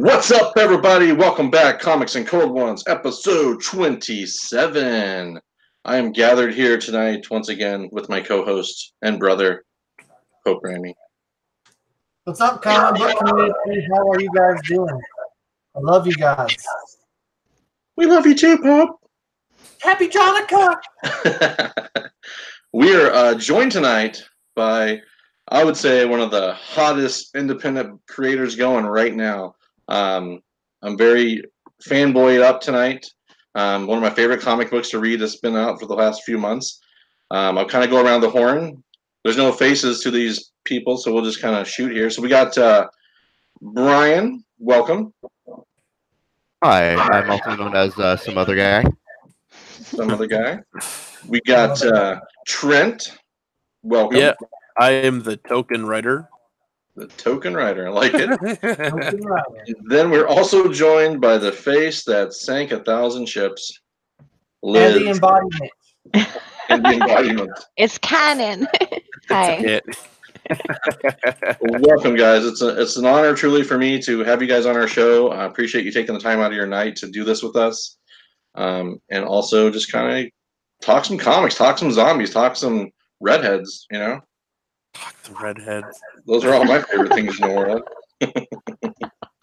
What's up, everybody? Welcome back, Comics and Cold Ones, episode 27. I am gathered here tonight once again with my co-host and brother, Pope Grimey. What's up, comic book community? How are you guys doing? I love you guys. We love you too, Pope. Happy Jonica! We are joined tonight by, I would say, one of the hottest independent creators going right now. I'm very fanboyed up tonight. One of my favorite comic books to read that's been out for the last few months. I'll kind of go around the horn. There's no faces to these people, so we'll just kind of shoot here. So we got Brian. Welcome. Hi, I'm also known as some other guy. Some other guy. We got Trent. Welcome. Yeah, I am the token writer. The token writer. I like it. Then we're also joined by the face that sank 1,000 ships. Liz. And the embodiment. And the embodiment. It's canon. Hi. Welcome, guys. It's an honor truly for me to have you guys on our show. I appreciate you taking the time out of your night to do this with us. And also just kind of talk some comics, talk some zombies, talk some redheads, you know? Talk some redheads. Those are all my favorite things in the world.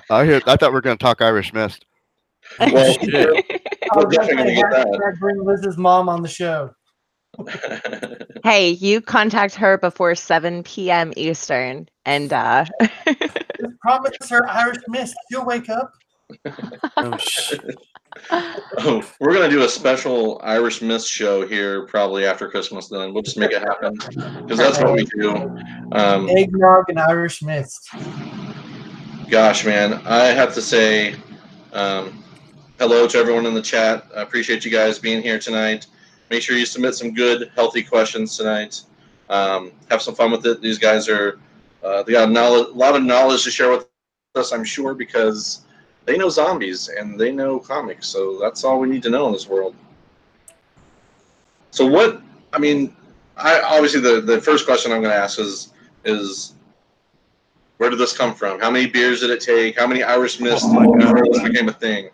I thought we were going to talk Irish Mist. Well, we're definitely going to get that. Bring Liz's mom on the show. Hey, you contact her before 7 p.m. Eastern, and Just promise her Irish Mist. She'll wake up. Oh, shit. Oh, we're going to do a special Irish Mist show here probably after Christmas then. We'll just make it happen because that's what we do. Eggnog and Irish Mist. Gosh, man, I have to say hello to everyone in the chat. I appreciate you guys being here tonight. Make sure you submit some good, healthy questions tonight. Have some fun with it. These guys are they got a lot of knowledge to share with us, I'm sure, because they know zombies and they know comics. So that's all we need to know in this world. So what? I mean, obviously the first question I'm going to ask is where did this come from? How many beers did it take? How many Irish Mist before this became a thing?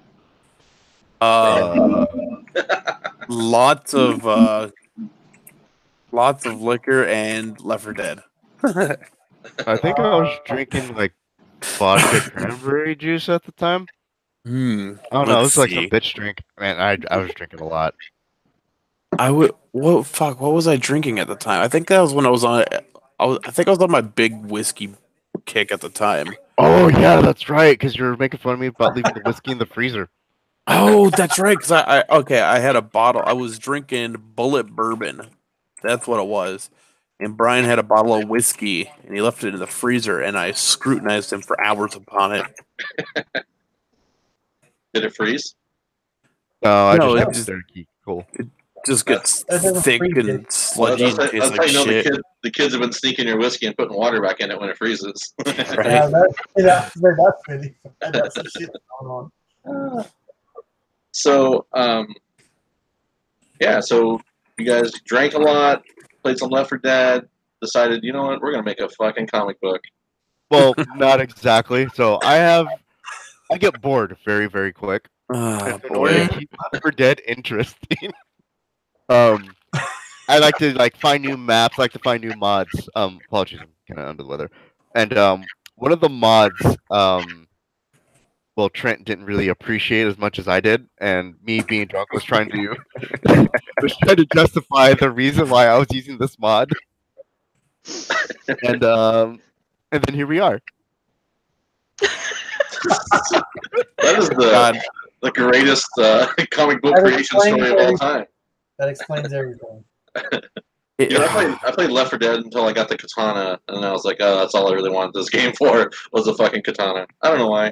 Lots of liquor and Left 4 Dead. I think I was drinking like vodka cranberry juice at the time. I don't know. It was like some bitch drink. Man, I was drinking a lot. What was I drinking at the time? I think that was when I was on. I think I was on my big whiskey kick at the time. Oh yeah, that's right. Because you were making fun of me about leaving the whiskey in the freezer. Oh, that's right. Because I had a bottle. I was drinking Bullet Bourbon. That's what it was. And Brian had a bottle of whiskey, and he left it in the freezer, and I scrutinized him for hours upon it. Did it freeze? No, I No, just cool. It just gets thick and sludgy and tastes like shit. The kids have been sneaking your whiskey and putting water back in it when it freezes. Right? That's really that's some shit going on. So, yeah, so you guys drank a lot, played some Left 4 Dead, decided, you know what, we're going to make a fucking comic book. Well, not exactly. So I get bored very, very quick. Oh, In order to keep Left 4 Dead interesting, I like to find new maps, like to find new mods. Apologies, I'm kind of under the weather. And one of the mods, well, Trent didn't really appreciate as much as I did, and me being drunk was trying to justify the reason why I was using this mod. And then here we are. That is the greatest comic book creation story of all time. That explains everything. Yeah, I played Left 4 Dead until I got the katana, and I was like, oh, that's all I really wanted this game for, was a fucking katana. I don't know why.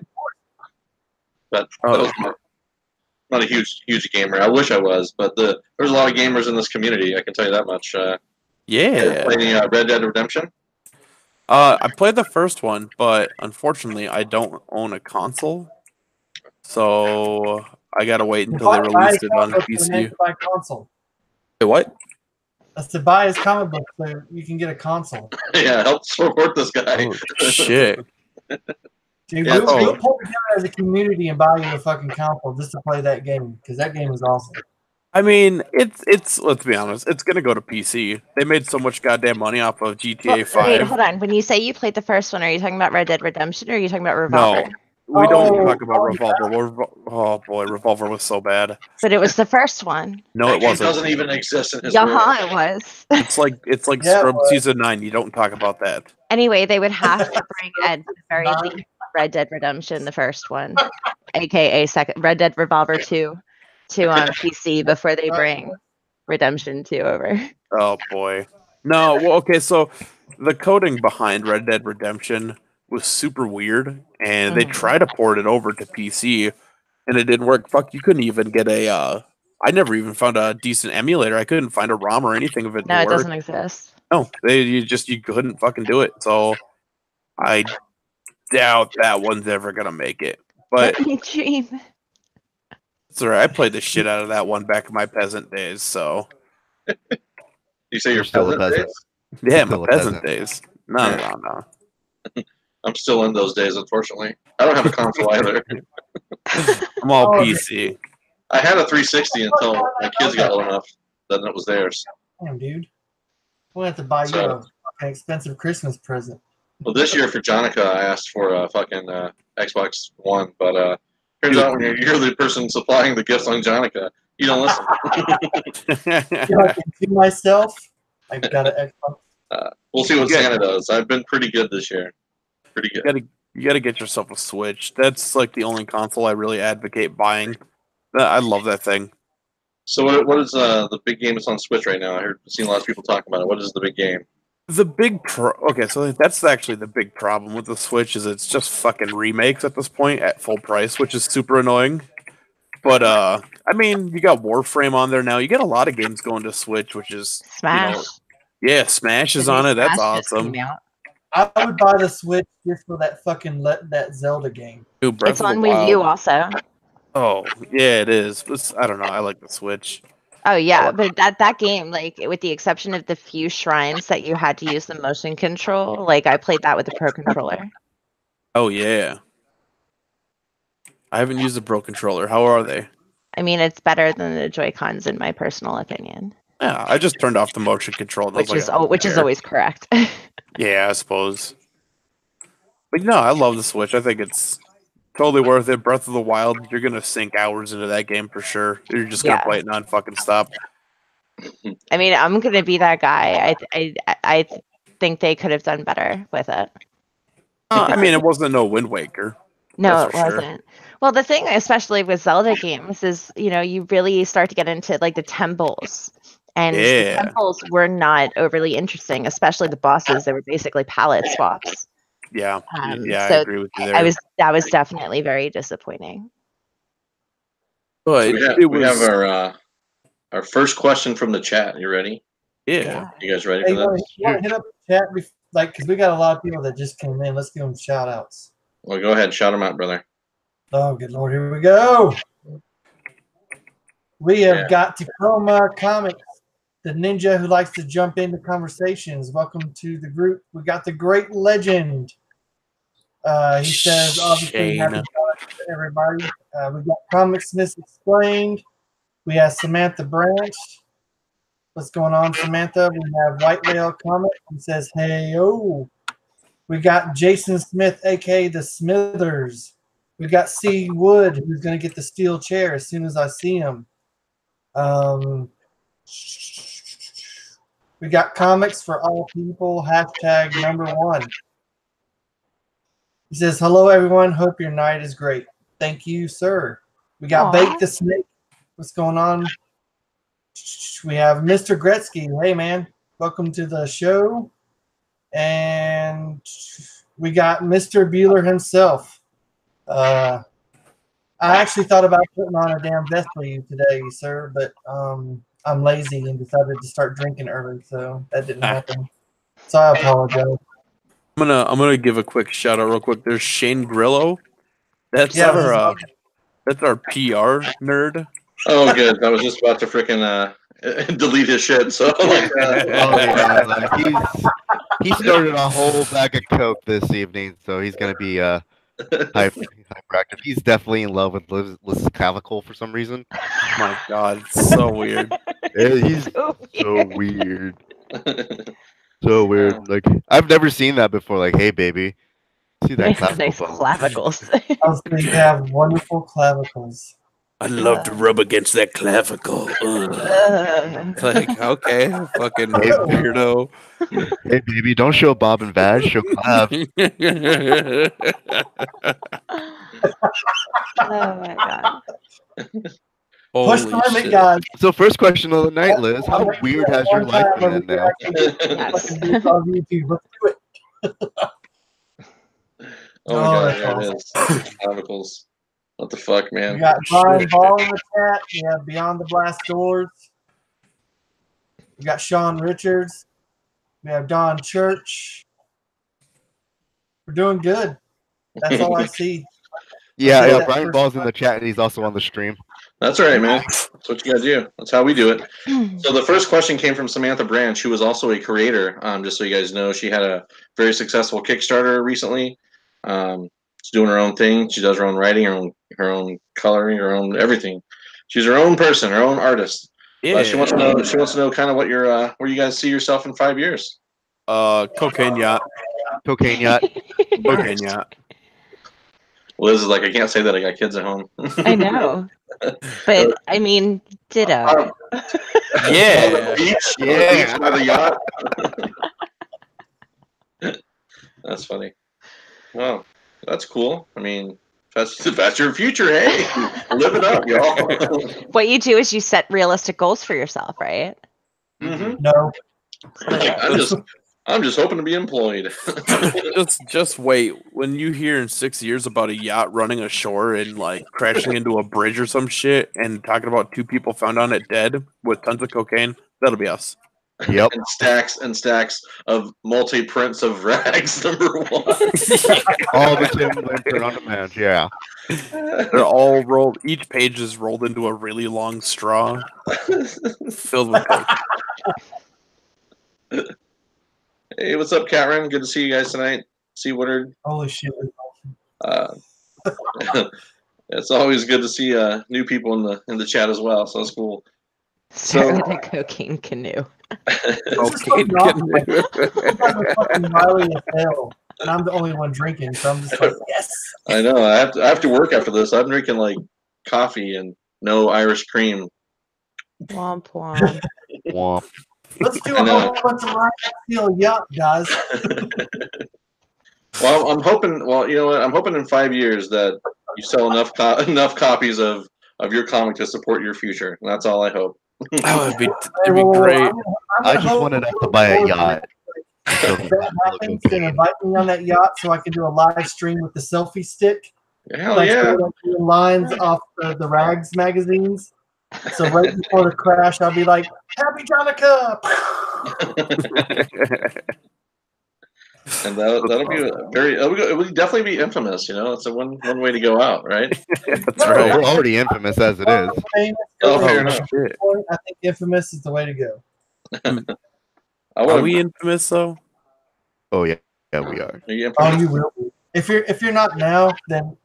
But I was not a huge gamer. I wish I was, but there's a lot of gamers in this community, I can tell you that much. Yeah. Playing Red Dead Redemption? I played the first one, but unfortunately, I don't own a console, so I gotta wait until they release it on PC. Console. Hey, what? That's to buy his comic book so you can get a console. Yeah, help support this guy. Oh, shit. Dude, Yeah, we'll pull together as a community and buy you a fucking console just to play that game because that game is awesome. I mean, it's let's be honest, it's gonna go to PC. They made so much goddamn money off of GTA 5. Wait, hold on. When you say you played the first one, are you talking about Red Dead Redemption or are you talking about Revolver? No, we don't Oh, talk about oh, Revolver. Oh boy, Revolver was so bad. But it was the first one. No, That it game wasn't. doesn't even exist in his world. Yeah, it was. It's like Yeah, Scrub but- Season 9. You don't talk about that. Anyway, they would have to bring at the very least Red Dead Redemption, the first one, aka second Red Dead Revolver 2, to PC before they bring Redemption 2 over. Oh boy. No, well, okay, so the coding behind Red Dead Redemption was super weird, and they tried to port it over to PC, and it didn't work. Fuck, you couldn't even get a. I never even found a decent emulator. I couldn't find a ROM or anything of it No, to it work. doesn't exist. No, you couldn't fucking do it. So I doubt that one's ever gonna make it. But Let me dream. it's alright. I played the shit out of that one back in my peasant days. So You say you're still a peasant peasant. days? yeah, my Still a peasant peasant. days. No. I'm still in those days, unfortunately. I don't have a console either. I'm all Oh, PC. I had a 360 until my kids got old enough. Then it was theirs. Damn, dude. We'll have to buy you a fucking expensive Christmas present. Well, this year for Jonica, I asked for a fucking Xbox One, but turns out when you're the person supplying the gifts on Jonica, you don't listen. To myself, I've got an Xbox. We'll see what Yeah. Santa does. I've been pretty good this year. Pretty good. You gotta get yourself a Switch. That's like the only console I really advocate buying. I love that thing. So what is the big game that's on Switch right now? I've seen lots of people talking about it. What is the big game? The big okay, so that's actually the big problem with the Switch is it's just fucking remakes at this point at full price, which is super annoying. But I mean, you got Warframe on there now. You get a lot of games going to Switch, which is Smash. yeah, Smash is on it. That's Smash just awesome. came out. I would buy the Switch just for that fucking that Zelda game. Dude, Breath It's of the on Wii U Wild. also. Oh, yeah, it is. I don't know. I like the Switch. Oh yeah, but that game, like with the exception of the few shrines that you had to use the motion control, like I played that with the Pro controller. Oh yeah. I haven't used the Pro controller. How are they? I mean, it's better than the Joy-Cons in my personal opinion, Yeah, I just turned off the motion control. which is always correct. Yeah, I suppose. But no, I love the Switch. I think it's totally worth it. Breath of the Wild, you're gonna sink hours into that game for sure. You're just gonna Yeah. play it non-fucking stop. I mean, I'm gonna be that guy. I think they could have done better with it. I mean, it wasn't no Wind Waker. No, That's it for sure. wasn't. Well, the thing, especially with Zelda games, is you really start to get into like the temples, and the Yeah. temples were not overly interesting, especially the bosses. They were basically palette swaps. Yeah, yeah, I So agree with you there. that was definitely very disappointing. But We have our first question from the chat. You ready? yeah. You guys ready Hey, for you this? want to hit up the chat? Because we got a lot of people that just came in. Let's give them shout outs. Well, go ahead. Shout them out, brother. Oh, good Lord. Here we go. We have got Tacoma Comics, the ninja who likes to jump into conversations. Welcome to the group. We got the Great Legend. He says, obviously, happy Shane. holidays to everybody. We got Comics Miss Explained. We have Samantha Branch. What's going on, Samantha? We have White Whale Comic. He says, hey, oh. We got Jason Smith, a.k.a. the Smithers. We got C. Wood, who's going to get the steel chair as soon as I see him. We got Comics for All People, #1. He says, hello, everyone. Hope your night is great. Thank you, sir. We got Aw. Bake the Snake. What's going on? We have Mr. Gretzky. Hey, man. Welcome to the show. And we got Mr. Bueller himself. I actually thought about putting on a damn vest for you today, sir, but I'm lazy and decided to start drinking early, so that didn't happen. So I apologize. I'm gonna give a quick shout out real quick. There's Shane Grillo. That's Yeah, our PR nerd. Oh, good. I was just about to freaking delete his shit. So like, Oh, yeah, like he started a whole bag of coke this evening, so he's gonna be hyperactive. He's definitely in love with Liz's clavicle for some reason. My God, it's so weird. He's So so weird. So weird. Like I've never seen that before. Like, hey baby, see that clavicle Nice bone? clavicles. Also, you have wonderful clavicles. I'd love to rub against that clavicle. It's like, okay, fucking weirdo. Hey baby, don't show Bob and Vaz, show Clav. Oh my god. Push Holy the limit, shit. guys. So first question of the night, Liz, how weird has your life been now? Yes. Fucking do this on YouTube. Let's do it. Oh my god, that's there awesome. it is. Clavicles. What the fuck, We man? got Brian Ball in the chat. We have Beyond the Blast Doors. We got Sean Richards. We have Don Church. We're doing good. That's all I see. Yeah, Okay, yeah. that Brian first- Ball's in the chat and he's also on the stream. That's all right, man. That's what you gotta do. That's how we do it. So the first question came from Samantha Branch, who was also a creator. Just so you guys know, she had a very successful Kickstarter recently. She's doing her own thing. She does her own writing, her own coloring, her own everything. She's her own person, her own artist. Yeah. But she wants to know. She wants to know kind of what your where you guys see yourself in 5 years. Cocaine yacht. Cocaine yacht. Cocaine yacht. Liz is like, I can't say that. I got kids at home. I know. But I mean, ditto. Yeah. On the beach, Yeah. on the beach with a yacht. That's funny. Well, that's cool. I mean, if that's your future, hey, live it up, y'all. What you do is you set realistic goals for yourself, right? Mhm. No. I'm just hoping to be employed. Just wait. When you hear in 6 years about a yacht running ashore and like crashing into a bridge or some shit, and talking about 2 people found on it dead with tons of cocaine, that'll be us. Yep. and stacks of multi prints of rags. Number 1. All the Tim Lamprey on demand. Yeah. They're all rolled. Each page is rolled into a really long straw filled with coke. Hey, what's up, Cameron? Good to see you guys tonight. See Woodard. Holy shit. It's always good to see new people in the chat as well. So that's cool. Start with a cocaine canoe. Cocaine. Fucking Miley as hell. And I'm the only one drinking, so I'm just like, yes. I know. I have to work after this. I'm drinking like coffee and no Irish cream. Womp womp. Womp. Let's do a whole bunch of Ryan Steel yacht, guys. Well, I'm hoping. Well, you know what? I'm hoping in 5 years that you sell enough copies of your comic to support your future. And that's all I hope. Oh, it'd be great. I just wanted to buy a yacht. If that happens, then invite me on that yacht so I can do a live stream with the selfie stick. Hell Like, yeah! doing lines off the Rags magazines. So right before the crash, I'll be like, "Happy Jonica!" And that'll be it would definitely be infamous. You know, it's a one way to go out, right? That's right. We're already infamous as it is. Oh, fair enough. Shit. I think infamous is the way to go. Are we infamous though? Oh yeah, yeah we are. Are you Oh, infamous? you will be. If you're not now, then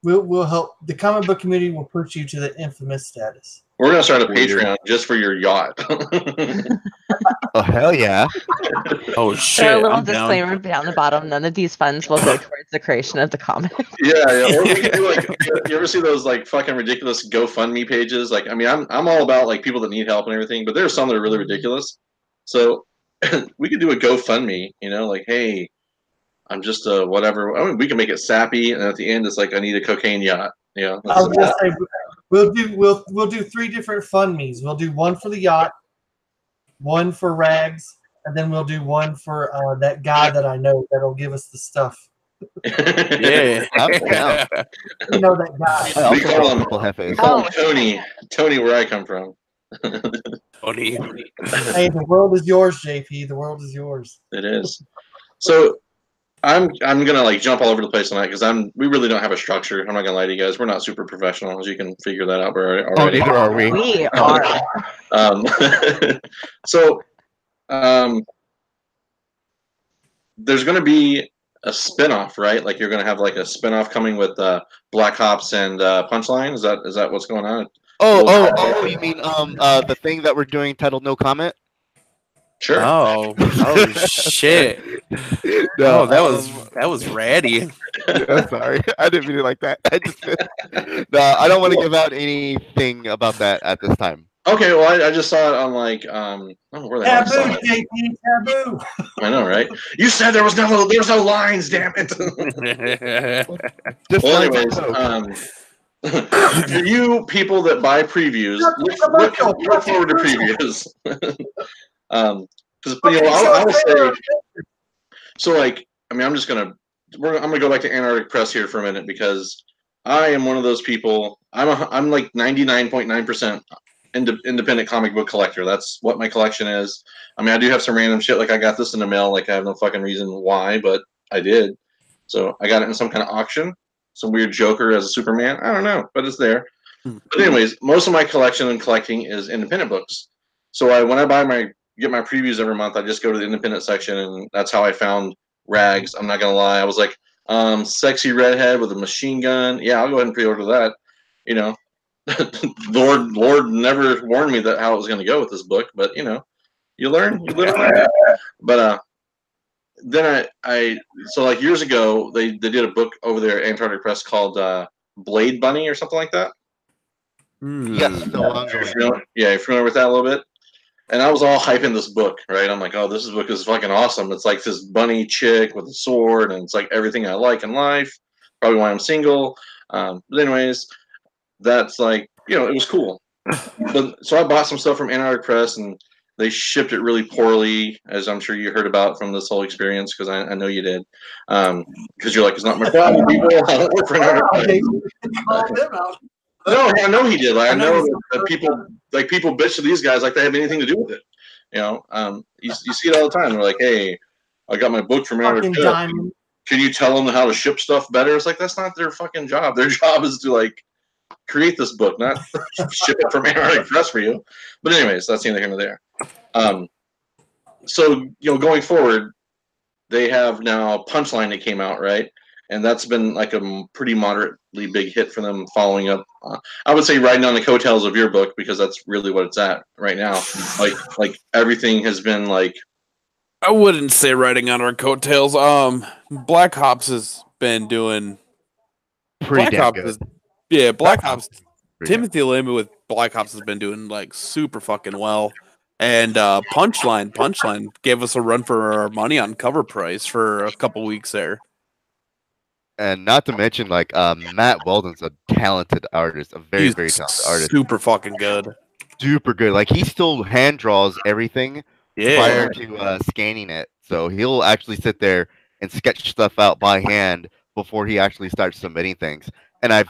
we'll help. The comic book community will push you to the infamous status. We're gonna start a Weird. Patreon just for your yacht. Oh hell yeah! Oh Throw shit! a little I'm down. disclaimer down the bottom. None of these funds will go towards the creation of the comic. Yeah. Or we could do like, you ever see those like fucking ridiculous GoFundMe pages? Like, I mean, I'm all about like people that need help and everything, but there's some that are really ridiculous. So we could do a GoFundMe. You know, like, hey, I'm just a whatever. I mean, we can make it sappy, and at the end, it's like I need a cocaine yacht. Yeah. I was gonna say we'll do 3 different fund me's. We'll do one for the yacht, one for Rags, and then we'll do one for that guy that I know that'll give us the stuff. Yeah. I'm down. You know that guy. I We also call know him- Triple Hefes. Oh, Tony, where I come from. Tony. Hey, the world is yours, JP. The world is yours. It is. So I'm gonna like jump all over the place tonight because we really don't have a structure. I'm not gonna lie to you guys. We're not super professional, as you can figure that out Oh, already. neither are we. We are. Um, so there's gonna be a spin-off, right? Like you're going to have like a spin-off coming with Black Ops and Punchline. Is that what's going on? Oh! You mean the thing that we're doing titled "No Comment"? Sure. Oh shit! No, That was ratty. Yeah, sorry, I didn't mean it like that. No, I don't want to give out anything about that at this time. Okay, well, I just saw it on like where the hell I saw Taboo, it. JP, taboo. I know, right? You said there's no lines, damn it. Just Well, like anyways, for you people that buy previews, look forward to previews. Because I will say, so like, I mean, I'm gonna go back to Antarctic Press here for a minute because I am one of those people. I'm like 99.9% independent comic book collector. That's what my collection is. I mean, I do have some random shit. Like I got this in the mail. Like I have no fucking reason why, but I did. So I got it in some kind of auction. Some weird Joker as a Superman. I don't know, but it's there. But anyways, most of my collection and collecting is independent books. So when I get my previews every month, I just go to the independent section, and that's how I found Rags. I'm not gonna lie. I was like, sexy redhead with a machine gun. Yeah, I'll go ahead and pre-order that. You know, Lord never warned me that how it was going to go with this book, but you know, you learn, you live and learn. But then I so like years ago they did a book over there at Antarctic Press called Blade Bunny or something like that. Yes, so ongoing. Yeah, you're familiar with that a little bit. And I was all hyping this book, right? I'm like, oh, this book is fucking awesome. It's like this bunny chick with a sword, and it's like everything I like in life. Probably why I'm single. But anyways, that's like, you know, it was cool. But so I bought some stuff from Antarctic Press, and they shipped it really poorly, as I'm sure you heard about from this whole experience, because I know you did. Because you're like, it's not my problem, people. I don't work for Antarctic Press. No, I know he did. Like, I know that people bitch to these guys like they have anything to do with it. You know, you see it all the time. They're like, "Hey, I got my book from Antarctic Press. Can you tell them how to ship stuff better?" It's like that's not their fucking job. Their job is to like create this book, not ship it from Antarctic Press for you. But anyways, that's neither here nor there. So you know, going forward, they have now Punchline that came out, right? And that's been like a pretty moderately big hit for them following up. I would say riding on the coattails of your book because that's really what it's at right now. Like everything has been like. I wouldn't say riding on our coattails. Black Ops has been doing Pretty damn good. Black Ops. Timothy Lehman with Black Ops has been doing like super fucking well. And Punchline gave us a run for our money on cover price for a couple weeks there. And not to mention, like Matt Weldon's a talented artist, a very talented artist. Super fucking good. Super good. Like he still hand draws everything prior to scanning it. So he'll actually sit there and sketch stuff out by hand before he actually starts submitting things. And I've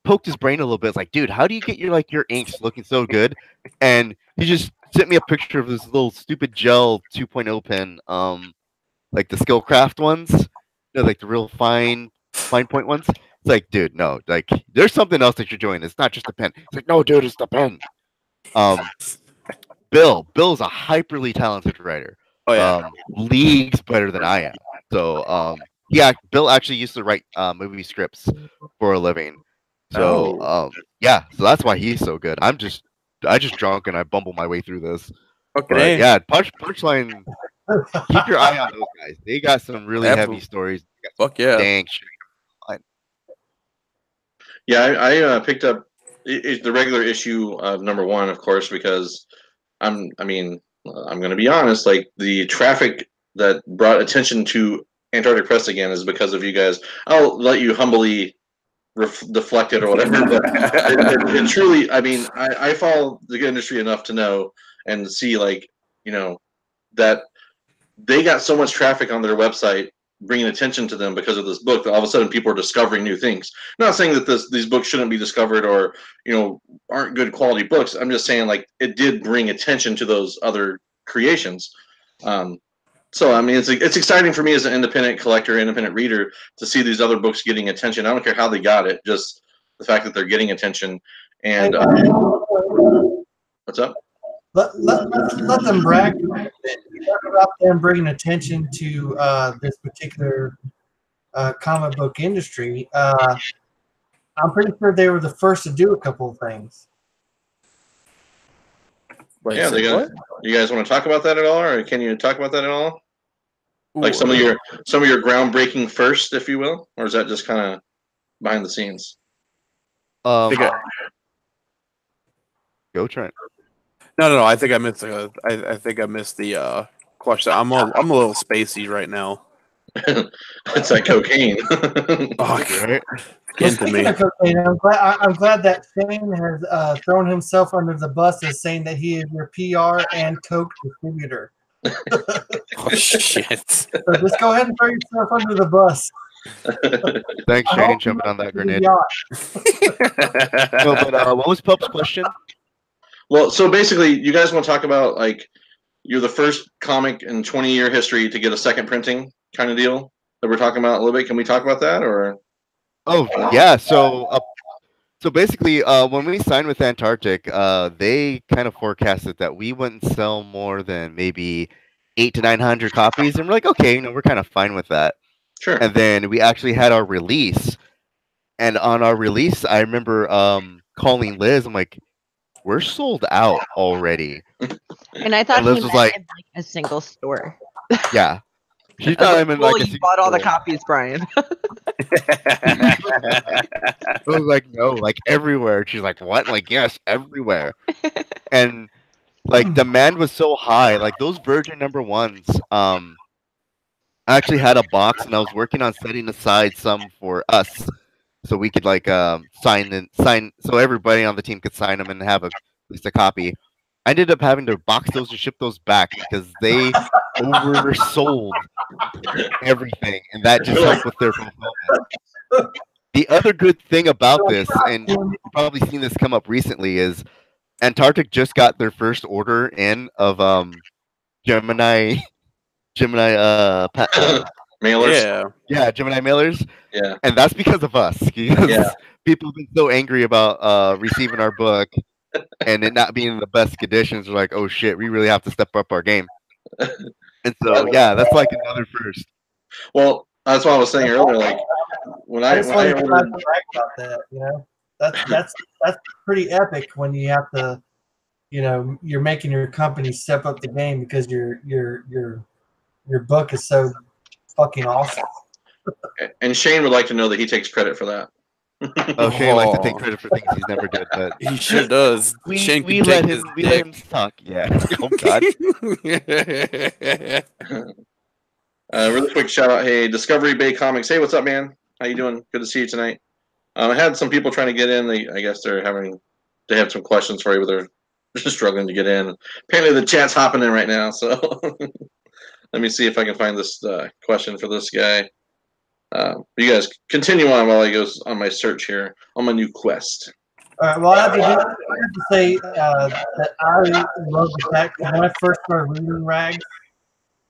poked his brain a little bit. It's like, dude, how do you get your inks looking so good? And he just sent me a picture of this little stupid gel 2.0 pen, like the Skillcraft ones, you know, like the real fine point ones. It's like, dude, no, like there's something else that you're doing. It's not just a pen. It's like, no, dude, it's the pen. Bill's a hyperly talented writer. Oh yeah, leagues better than I am. So Bill actually used to write movie scripts for a living. So yeah, so that's why he's so good. I just drunk and I bumble my way through this. Okay. But, yeah, Punchline. Keep your eye on those guys. They got some really heavy stories. Fuck yeah. Dang shit. Yeah, I picked up the regular issue of #1, of course, because I'm going to be honest. Like the traffic that brought attention to Antarctic Press again is because of you guys. I'll let you humbly deflect it or whatever. But it truly, I mean, I follow the industry enough to know and see, like, you know, that they got so much traffic on their website bringing attention to them because of this book that all of a sudden people are discovering new things. I'm not saying that these books shouldn't be discovered or, you know, aren't good quality books. I'm just saying, like, it did bring attention to those other creations. So I mean, it's exciting for me as an independent collector, independent reader, to see these other books getting attention. I don't care how they got it, just the fact that they're getting attention. And what's up? let them brag about them bringing attention to this particular comic book industry. I'm pretty sure they were the first to do a couple of things. Wait, Yeah, you guys want to talk about that at all, or can you talk about that at all? Like some of your groundbreaking first, if you will, or is that just kind of behind the scenes? Go Trent. No. I think I missed. I think I missed the question. I'm a little spacey right now. It's like cocaine. Right? Getting to me. Cocaine, I'm glad that Shane has thrown himself under the bus as saying that he is your PR and coke distributor. Oh shit! So just go ahead and throw yourself under the bus. Thanks, Shane, jumping on that grenade. No, but what was Pup's question? Well, so basically, you guys want to talk about like you're the first comic in 20-year history to get a second printing kind of deal that we're talking about a little bit. Can we talk about that, or? Oh yeah, so basically, when we signed with Antarctic, they kind of forecasted that we wouldn't sell more than maybe 800 to 900 copies, and we're like, okay, we're kind of fine with that. Sure. And then we actually had our release, and on our release, I remember calling Liz. I'm like, we're sold out already. And I thought And he Liz was meant like, in, like, a single store. Yeah. She thought I'm in like a you bought all the copies, Brian. I was like, no, like everywhere. She's like, what? Like, yes, everywhere. And like demand was so high. Like those Virgin #1s, I actually had a box and I was working on setting aside some for us so we could like sign so everybody on the team could sign them and have at least a copy. I ended up having to box those and ship those back because they oversold everything, and that just helped with their fulfillment. The other good thing about this, and you've probably seen this come up recently, is Antarctic just got their first order in of Gemini mailers. Yeah. Gemini mailers. Yeah. And that's because of us. Because Yeah. people have been so angry about receiving our book and it not being in the best conditions. They're like, oh shit, we really have to step up our game. And so yeah, that's like another first. Well, that's what I was saying earlier. Like when I ordered ordered, about that, that's pretty epic when you have to, you're making your company step up the game because your book is so fucking awesome. and Shane would like to know that he takes credit for that. Oh, Shane likes to take credit for things he's never did, but He sure does. Shane we can let take him talk. Yeah. Oh God. Really quick shout out, hey, Discovery Bay Comics. Hey, what's up, man? How you doing? Good to see you tonight. I had some people trying to get in. I guess they have some questions for you, but they're just struggling to get in. Apparently, the chat's hopping in right now. So let me see if I can find this question for this guy. You guys continue on while I go on my search here on my new quest. All right. Well, I have to say that I love the fact that when I first started reading Rags,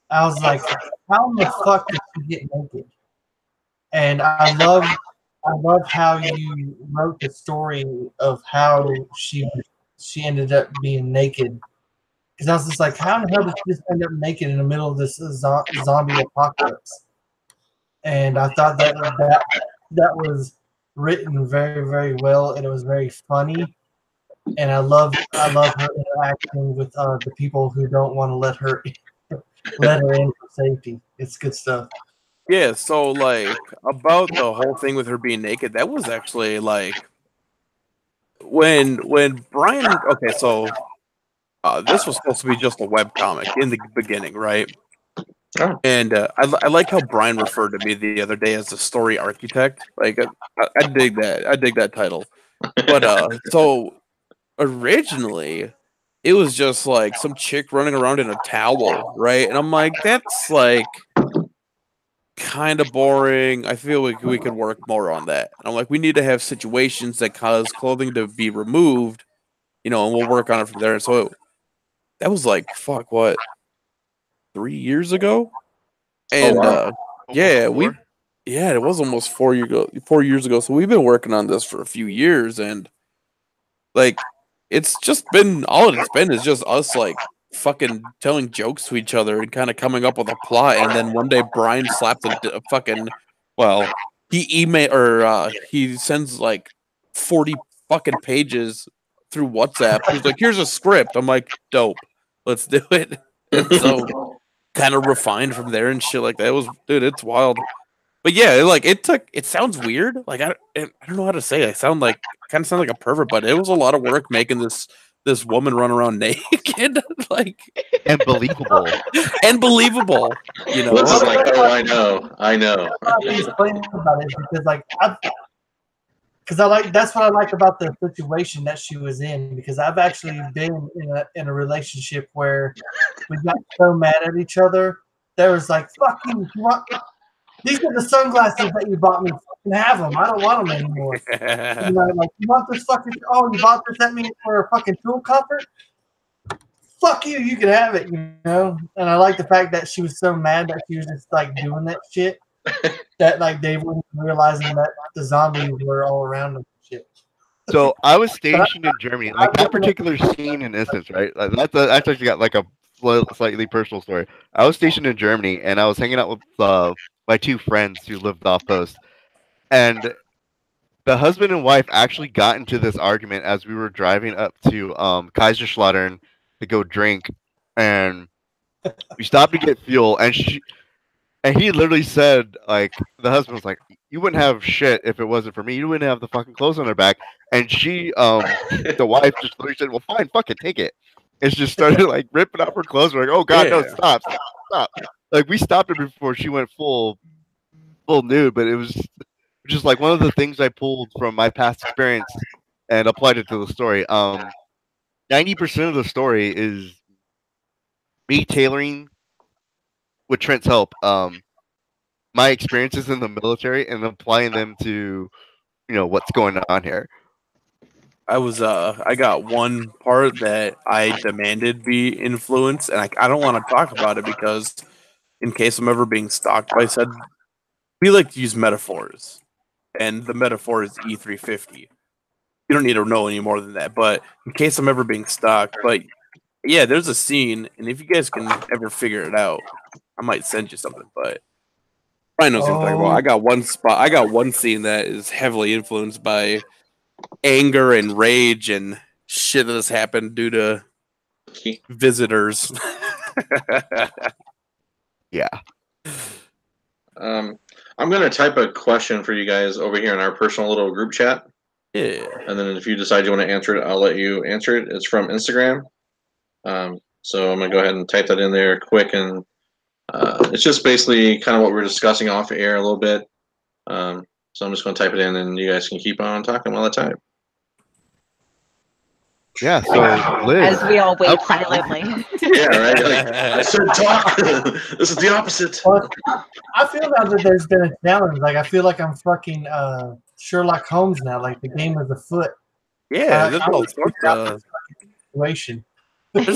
I was like, how in the fuck did she get naked? And I love how you wrote the story of how she ended up being naked. Because I was just like, how in the hell did she just end up naked in the middle of this zombie apocalypse? And I thought that was written very, very well, and it was very funny. And I love her interaction with the people who don't want to let her in for safety. It's good stuff. Yeah, so like about the whole thing with her being naked, that was actually like when Brian. Okay, so this was supposed to be just a webcomic in the beginning, right? Oh. And I like how Brian referred to me the other day as a story architect. Like I dig that. I dig that title. But so originally it was just like some chick running around in a towel, right? And I'm like, that's like kind of boring. I feel like we could work more on that. And I'm like, we need to have situations that cause clothing to be removed, and we'll work on it from there. And so that was like, fuck, what, 3 years ago? And wow. yeah, it was almost 4 years ago. So we've been working on this for a few years, and like it's just been all it's been is just us like fucking telling jokes to each other and kind of coming up with a plot. And then one day Brian slapped a fucking well, he sends like 40 fucking pages through WhatsApp. He's like, "Here's a script." I'm like, "Dope, let's do it." And so kind of refined from there and shit like that. It was, dude, it's wild. But yeah, like it sounds weird. Like I don't know how to say it. I kind of sound like a pervert, but it was a lot of work making this woman run around naked, like And believable. and believable. You know, This is like, oh, I know. He's playing about it because that's what I like about the situation that she was in, because I've actually been in a relationship where we got so mad at each other. There was like, fuck you, these are the sunglasses that you bought me. Fucking have them. I don't want them anymore. You know, like, you want this fucking, oh, you bought this at me for a fucking tool comfort? Fuck you, you can have it, you know? And I like the fact that she was so mad that she was just like doing that shit that like they weren't realizing that the zombies were all around them and shit. So I was stationed in Germany. Like that particular scene and instance, right? Like that's actually got like a slightly personal story. I was stationed in Germany, and I was hanging out with my two friends who lived off post, and the husband and wife actually got into this argument as we were driving up to Kaiserslautern to go drink, and we stopped to get fuel, and he literally said, like, the husband was like, "You wouldn't have shit if it wasn't for me. You wouldn't have the fucking clothes on her back." And she, the wife, just literally said, "Well, fine, fucking take it." And she just started like ripping off her clothes. We're like, "Oh God, no, stop!" Like we stopped her before she went full nude, but it was just like one of the things I pulled from my past experience and applied it to the story. 90% of the story is me tailoring, with Trent's help, my experiences in the military and applying them to, what's going on here. I got one part that I demanded be influenced, and I don't want to talk about it because in case I'm ever being stalked by said, we like to use metaphors, and the metaphor is E350. You don't need to know any more than that, but in case I'm ever being stalked, but yeah, there's a scene, and if you guys can ever figure it out, I might send you something, but Brian knows what I'm talking about. I got one scene that is heavily influenced by anger and rage and shit that has happened due to visitors. Yeah. I'm gonna type a question for you guys over here in our personal little group chat. Yeah. And then if you decide you want to answer it, I'll let you answer it. It's from Instagram. So I'm gonna go ahead and type that in there quick, and it's just basically kind of what we're discussing off air a little bit. So I'm just gonna type it in, and you guys can keep on talking while I type. Yeah, so Liz. As we all wait silently. Yeah, right. Like, I said talk. This is the opposite. Well, I feel now that there's been a challenge. Like I feel like I'm fucking Sherlock Holmes now. Like the game is afoot. Yeah, there's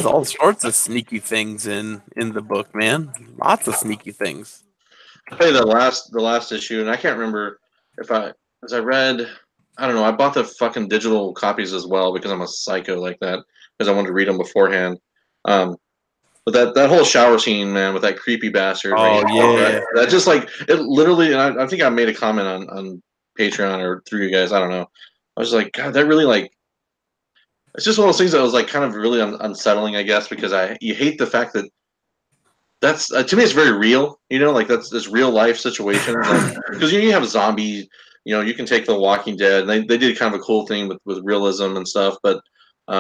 all sorts of sneaky things in the book, man. Lots of sneaky things. Hey, the last issue, and I can't remember as I read. I don't know. I bought the fucking digital copies as well because I'm a psycho like that, because I wanted to read them beforehand. But that whole shower scene, man, with that creepy bastard. Oh, yeah. That just like it literally. And I think I made a comment on Patreon or through you guys. I don't know. I was like, God, that really like. It's just one of those things that was like kind of really unsettling, I guess, because you hate the fact that that's to me it's very real. Like that's this real life situation. Because you have zombies. You can take The Walking Dead. And they did kind of a cool thing with realism and stuff, but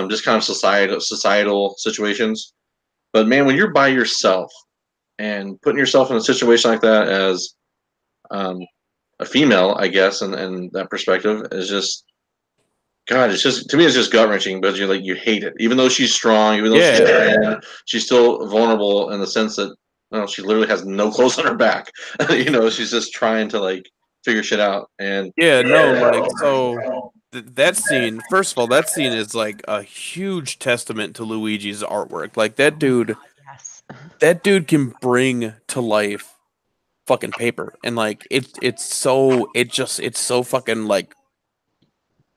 just kind of societal situations. But man, when you're by yourself and putting yourself in a situation like that as a female, I guess, and that perspective is just, God, it's just, to me, it's just gut wrenching. But you hate it, even though she's strong, even though she's still vulnerable in the sense that she literally has no clothes on her back. She's just trying to like figure shit out. And that scene, first of all, that scene is like a huge testament to Luigi's artwork. Like that dude, that dude can bring to life fucking paper, and like it's so fucking like,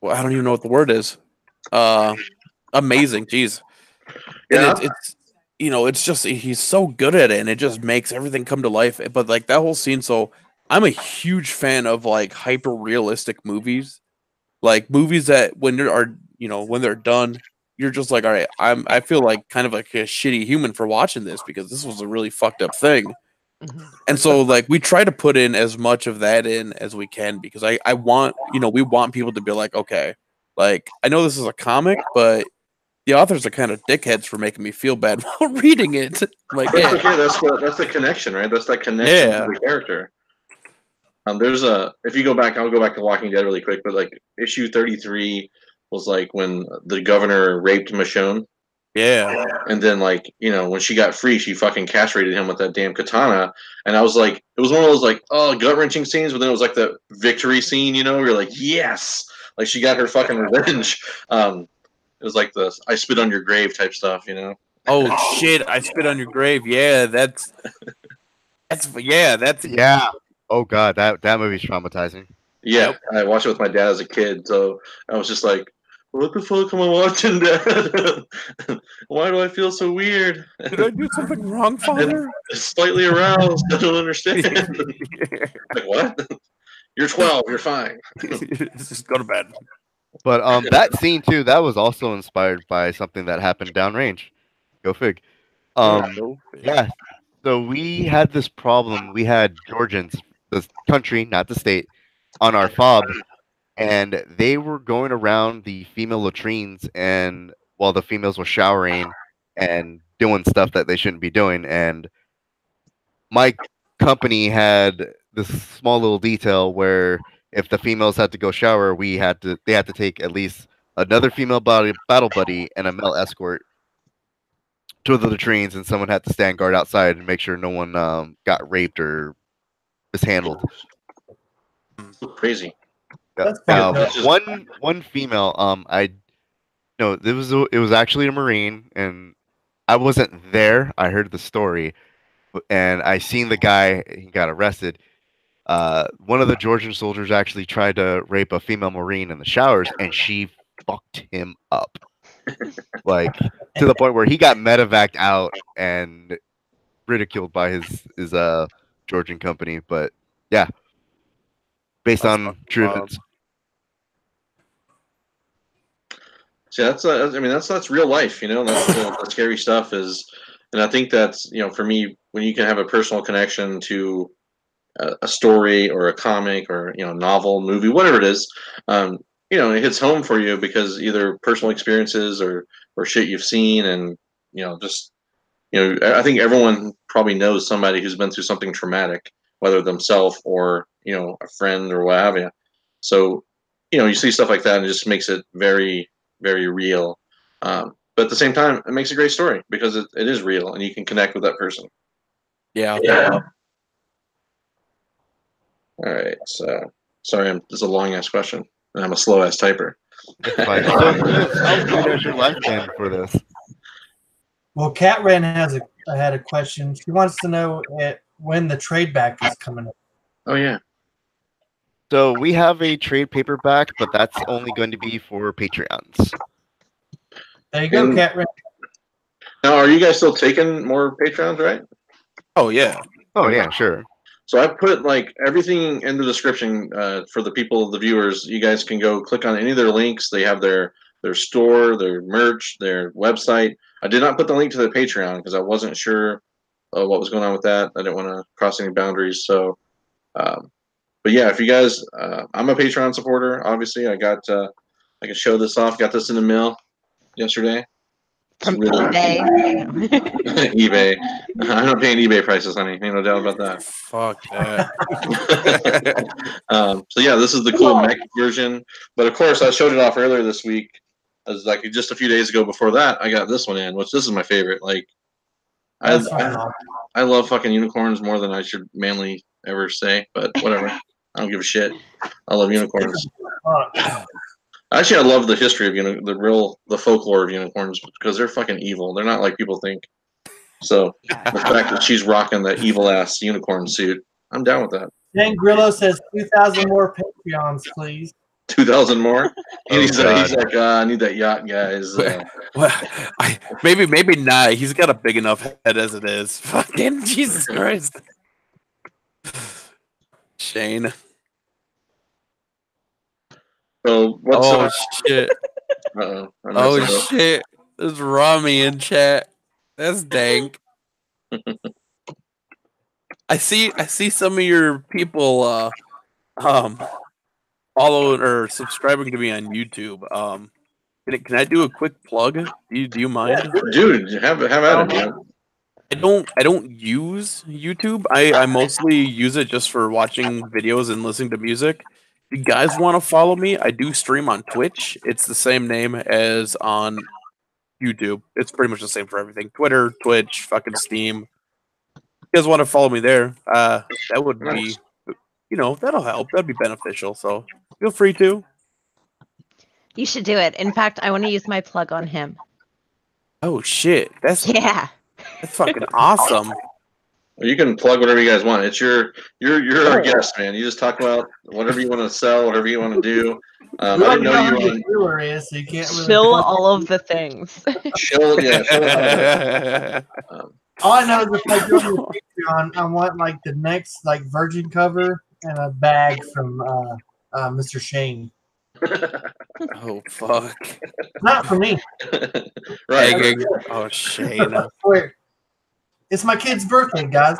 well, I don't even know what the word is. amazing. Jeez. And Yeah. it's it's just he's so good at it, and it just makes everything come to life. But like that whole scene, so I'm a huge fan of like hyper realistic movies, like movies that when when they're done, you're just like, all right, I feel like kind of like a shitty human for watching this because this was a really fucked up thing. Mhm. And so like we try to put in as much of that in as we can because I want we want people to be like, okay, like I know this is a comic, but the authors are kind of dickheads for making me feel bad while reading it. Like, That's yeah, okay. That's the connection, right? That's that connection to the character. There's if you go back, I'll go back to Walking Dead really quick, but like issue 33 was like when the governor raped Michonne. yeah, And then, like, when she got free, she fucking castrated him with that damn katana. And I was like, it was one of those, like, oh, gut wrenching scenes, but then it was like the victory scene, where you're like, yes! Like, she got her fucking revenge. It was like the I spit on your grave type stuff, Oh shit! I spit on your grave. Yeah, that's Yeah. Oh god, that movie's traumatizing. Yeah, Yep. I watched it with my dad as a kid, so I was just like, what the fuck am I watching, Dad? Why do I feel so weird? Did I do something wrong, Father? Slightly aroused. I don't understand. Like, what? You're 12. You're fine. Just go to bed. But that scene too, that was also inspired by something that happened downrange. Go fig. Yeah. So we had this problem. We had Georgians, the country, not the state, on our fob, and they were going around the female latrines and while the females were showering and doing stuff that they shouldn't be doing. And my company had this small little detail where if the females had to go shower, they had to take at least another female battle buddy and a male escort to the latrines, and someone had to stand guard outside and make sure no one got raped or mishandled. Crazy. That's Now, fucked up. one female, it was actually a Marine, and I wasn't there. I heard the story, and I seen the guy. He got arrested. One of the Georgian soldiers actually tried to rape a female Marine in the showers, and she fucked him up, like to the point where he got medevaced out and ridiculed by his Georgian company. But yeah, based That's on fucking true wild. events. See, that's real life, That's the scary stuff and I think that's for me when you can have a personal connection to a story or a comic or novel, movie, whatever it is, it hits home for you because either personal experiences or shit you've seen and just I think everyone probably knows somebody who's been through something traumatic, whether themselves or a friend or what have you. So you see stuff like that and it just makes it very very real. But at the same time, it makes a great story because it is real and you can connect with that person. Yeah. All right. So sorry, this is a long ass question, and I'm a slow ass typer. It's fine. So, Chris, how good has your life been for this? Well, Cat Ran had a question. She wants to know when the trade back is coming up. Oh yeah. So we have a trade paperback, but that's only going to be for Patreons. There you go, Cat Ran. Now, are you guys still taking more Patreons, right? Oh yeah. Oh yeah, sure. So I put like everything in the description for the people, the viewers. You guys can go click on any of their links. They have their store, their merch, their website. I did not put the link to their Patreon because I wasn't sure what was going on with that. I didn't want to cross any boundaries. So, but yeah, if you guys, I'm a Patreon supporter. Obviously, I can show this off. Got this in the mail yesterday. From Really eBay. eBay. I'm not paying eBay prices, honey. Ain't no doubt about that. Fuck that. So yeah, this is the cool mech version. But of course, I showed it off earlier this week. As like just a few days ago. Before that, I got this one in, which this is my favorite. Like, I love fucking unicorns more than I should manly ever say. But whatever, I don't give a shit. I love unicorns. Actually, I love the history of the folklore of unicorns because they're fucking evil. They're not like people think. So the fact that she's rocking the evil ass unicorn suit, I'm down with that. Dan Grillo says 2,000 more Patreons, please. 2,000 more. And Oh, he's God. like, I need that yacht, guys. Well, maybe not. He's got a big enough head as it is. Fucking Jesus Christ. Shane. So what's Oh shit. uh-oh, I messed Oh it up. shit. There's Rami in chat. That's dank. I see some of your people following or subscribing to me on YouTube. Can I do a quick plug? Do you mind? Dude, have at it, man. I don't use YouTube. I mostly use it just for watching videos and listening to music. If you guys want to follow me, I do stream on Twitch. It's the same name as on YouTube. It's pretty much the same for everything. Twitter, Twitch, fucking Steam. If you guys want to follow me there, that would be, that'll help. That'd be beneficial. So feel free to. You should do it. In fact, I want to use my plug on him. Oh shit, that's fucking awesome. You can plug whatever you guys want. It's you're our guest, man. You just talk about whatever you want to sell, whatever you want to do. I didn't know you who the dealer is, so you can't really Chill all of the things. chill. Yeah, chill. All I know is if I go to Patreon, I want like the next like Virgin cover and a bag from Mr. Shane. Oh fuck. Not for me. Right. Egging. Oh Shane. Wait. It's my kid's birthday, guys.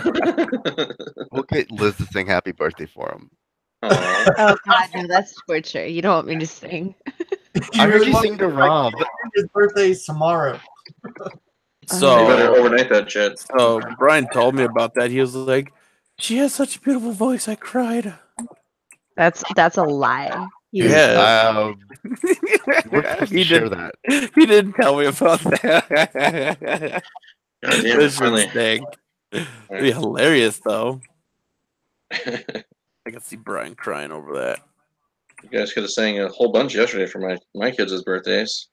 We'll get Liz to sing happy birthday for him. Aw. Oh God, no, that's torture. You don't want me to sing. I heard you sing to Rob. His birthday is tomorrow. You better So overnight that shit. Brian told me about that. He was like, "She has such a beautiful voice." I cried. That's a lie. Yeah. We're supposed to He share did- that. He didn't tell me about that. God damn it, This finally. shit's dank. It'd be hilarious though. I can see Brian crying over that. You guys could have sang a whole bunch yesterday for my kids' birthdays.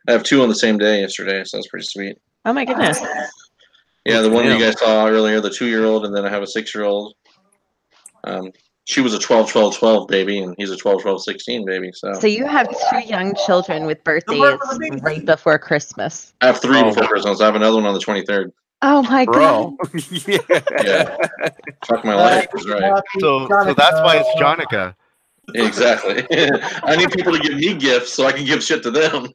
I have 2 on the same day yesterday, so that's pretty sweet. Oh my goodness. Yeah, the one Damn. you guys saw earlier, the 2-year-old, and then I have a 6-year-old. She was a 12-12-12 baby, and he's a 12-12-16 baby. So So you have 2 young children with birthdays right before Christmas. I have 3 Oh. before Christmas. I have another one on the 23rd. Oh my God. Bro. Yeah. Yeah, fuck my life is right. So that's why it's Jonica. Exactly. I need people to give me gifts so I can give shit to them.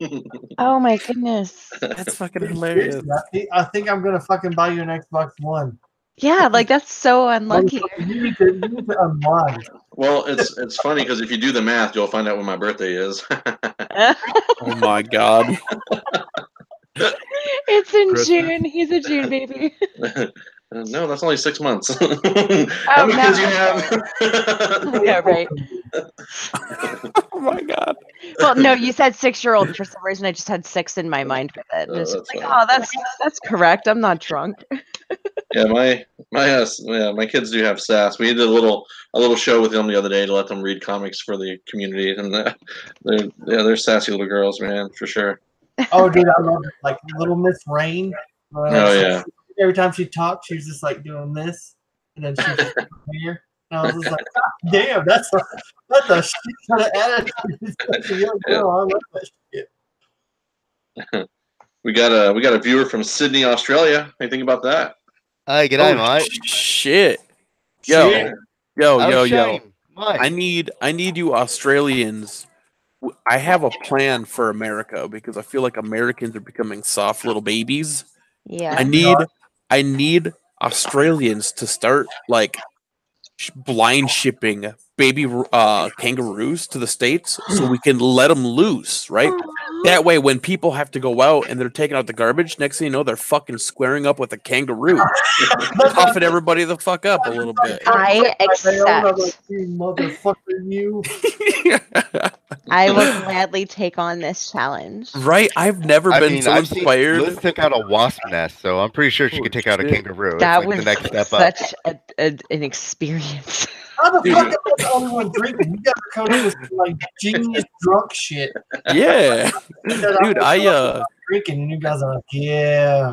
Oh my goodness. That's fucking hilarious. I think I'm gonna fucking buy you an Xbox One. Yeah, like that's so unlucky. You need to unwind. Well, it's funny because if you do the math, you'll find out when my birthday is. Oh my god. It's in Christmas. June. He's a June baby. No, that's only 6 months. How Oh, many no. kids you have? Yeah, right. Oh my god. Well, no, you said 6-year-old, and for some reason I just had 6 in my mind with it. And it's just that's like, fine. oh, that's correct. I'm not drunk. Yeah, my kids do have sass. We did a little show with them the other day to let them read comics for the community, and they're sassy little girls, man, for sure. Oh, dude, I love it. Like Little Miss Rain. Oh yeah. Every time she talked, she was just like doing this, and then she was just here. And I was just like, God damn, that's a shit kind of attitude. Such a young girl. I love that shit. We got a viewer from Sydney, Australia. Anything about that? Hi, g'day, mate. Shit. Yo. Shit. Yo. Shane, I mate. need you Australians. I have a plan for America because I feel like Americans are becoming soft little babies. Yeah. I need Australians to start like blind shipping baby kangaroos to the States so we can let them loose, right? That way, when people have to go out and they're taking out the garbage, next thing you know, they're fucking squaring up with a kangaroo, puffing everybody the fuck up a little bit. I accept. Motherfucker, you. I will gladly take on this challenge. Right? I've never been so I've seen inspired. Liz took out a wasp nest, so I'm pretty sure she could take out a shit. kangaroo. That it's like was the next step up. such an experience. How the Dude. fuck am I the only one drinking? You guys are coming up with some, like genius drunk shit. Yeah, dude. Drinking, and you guys are like, yeah.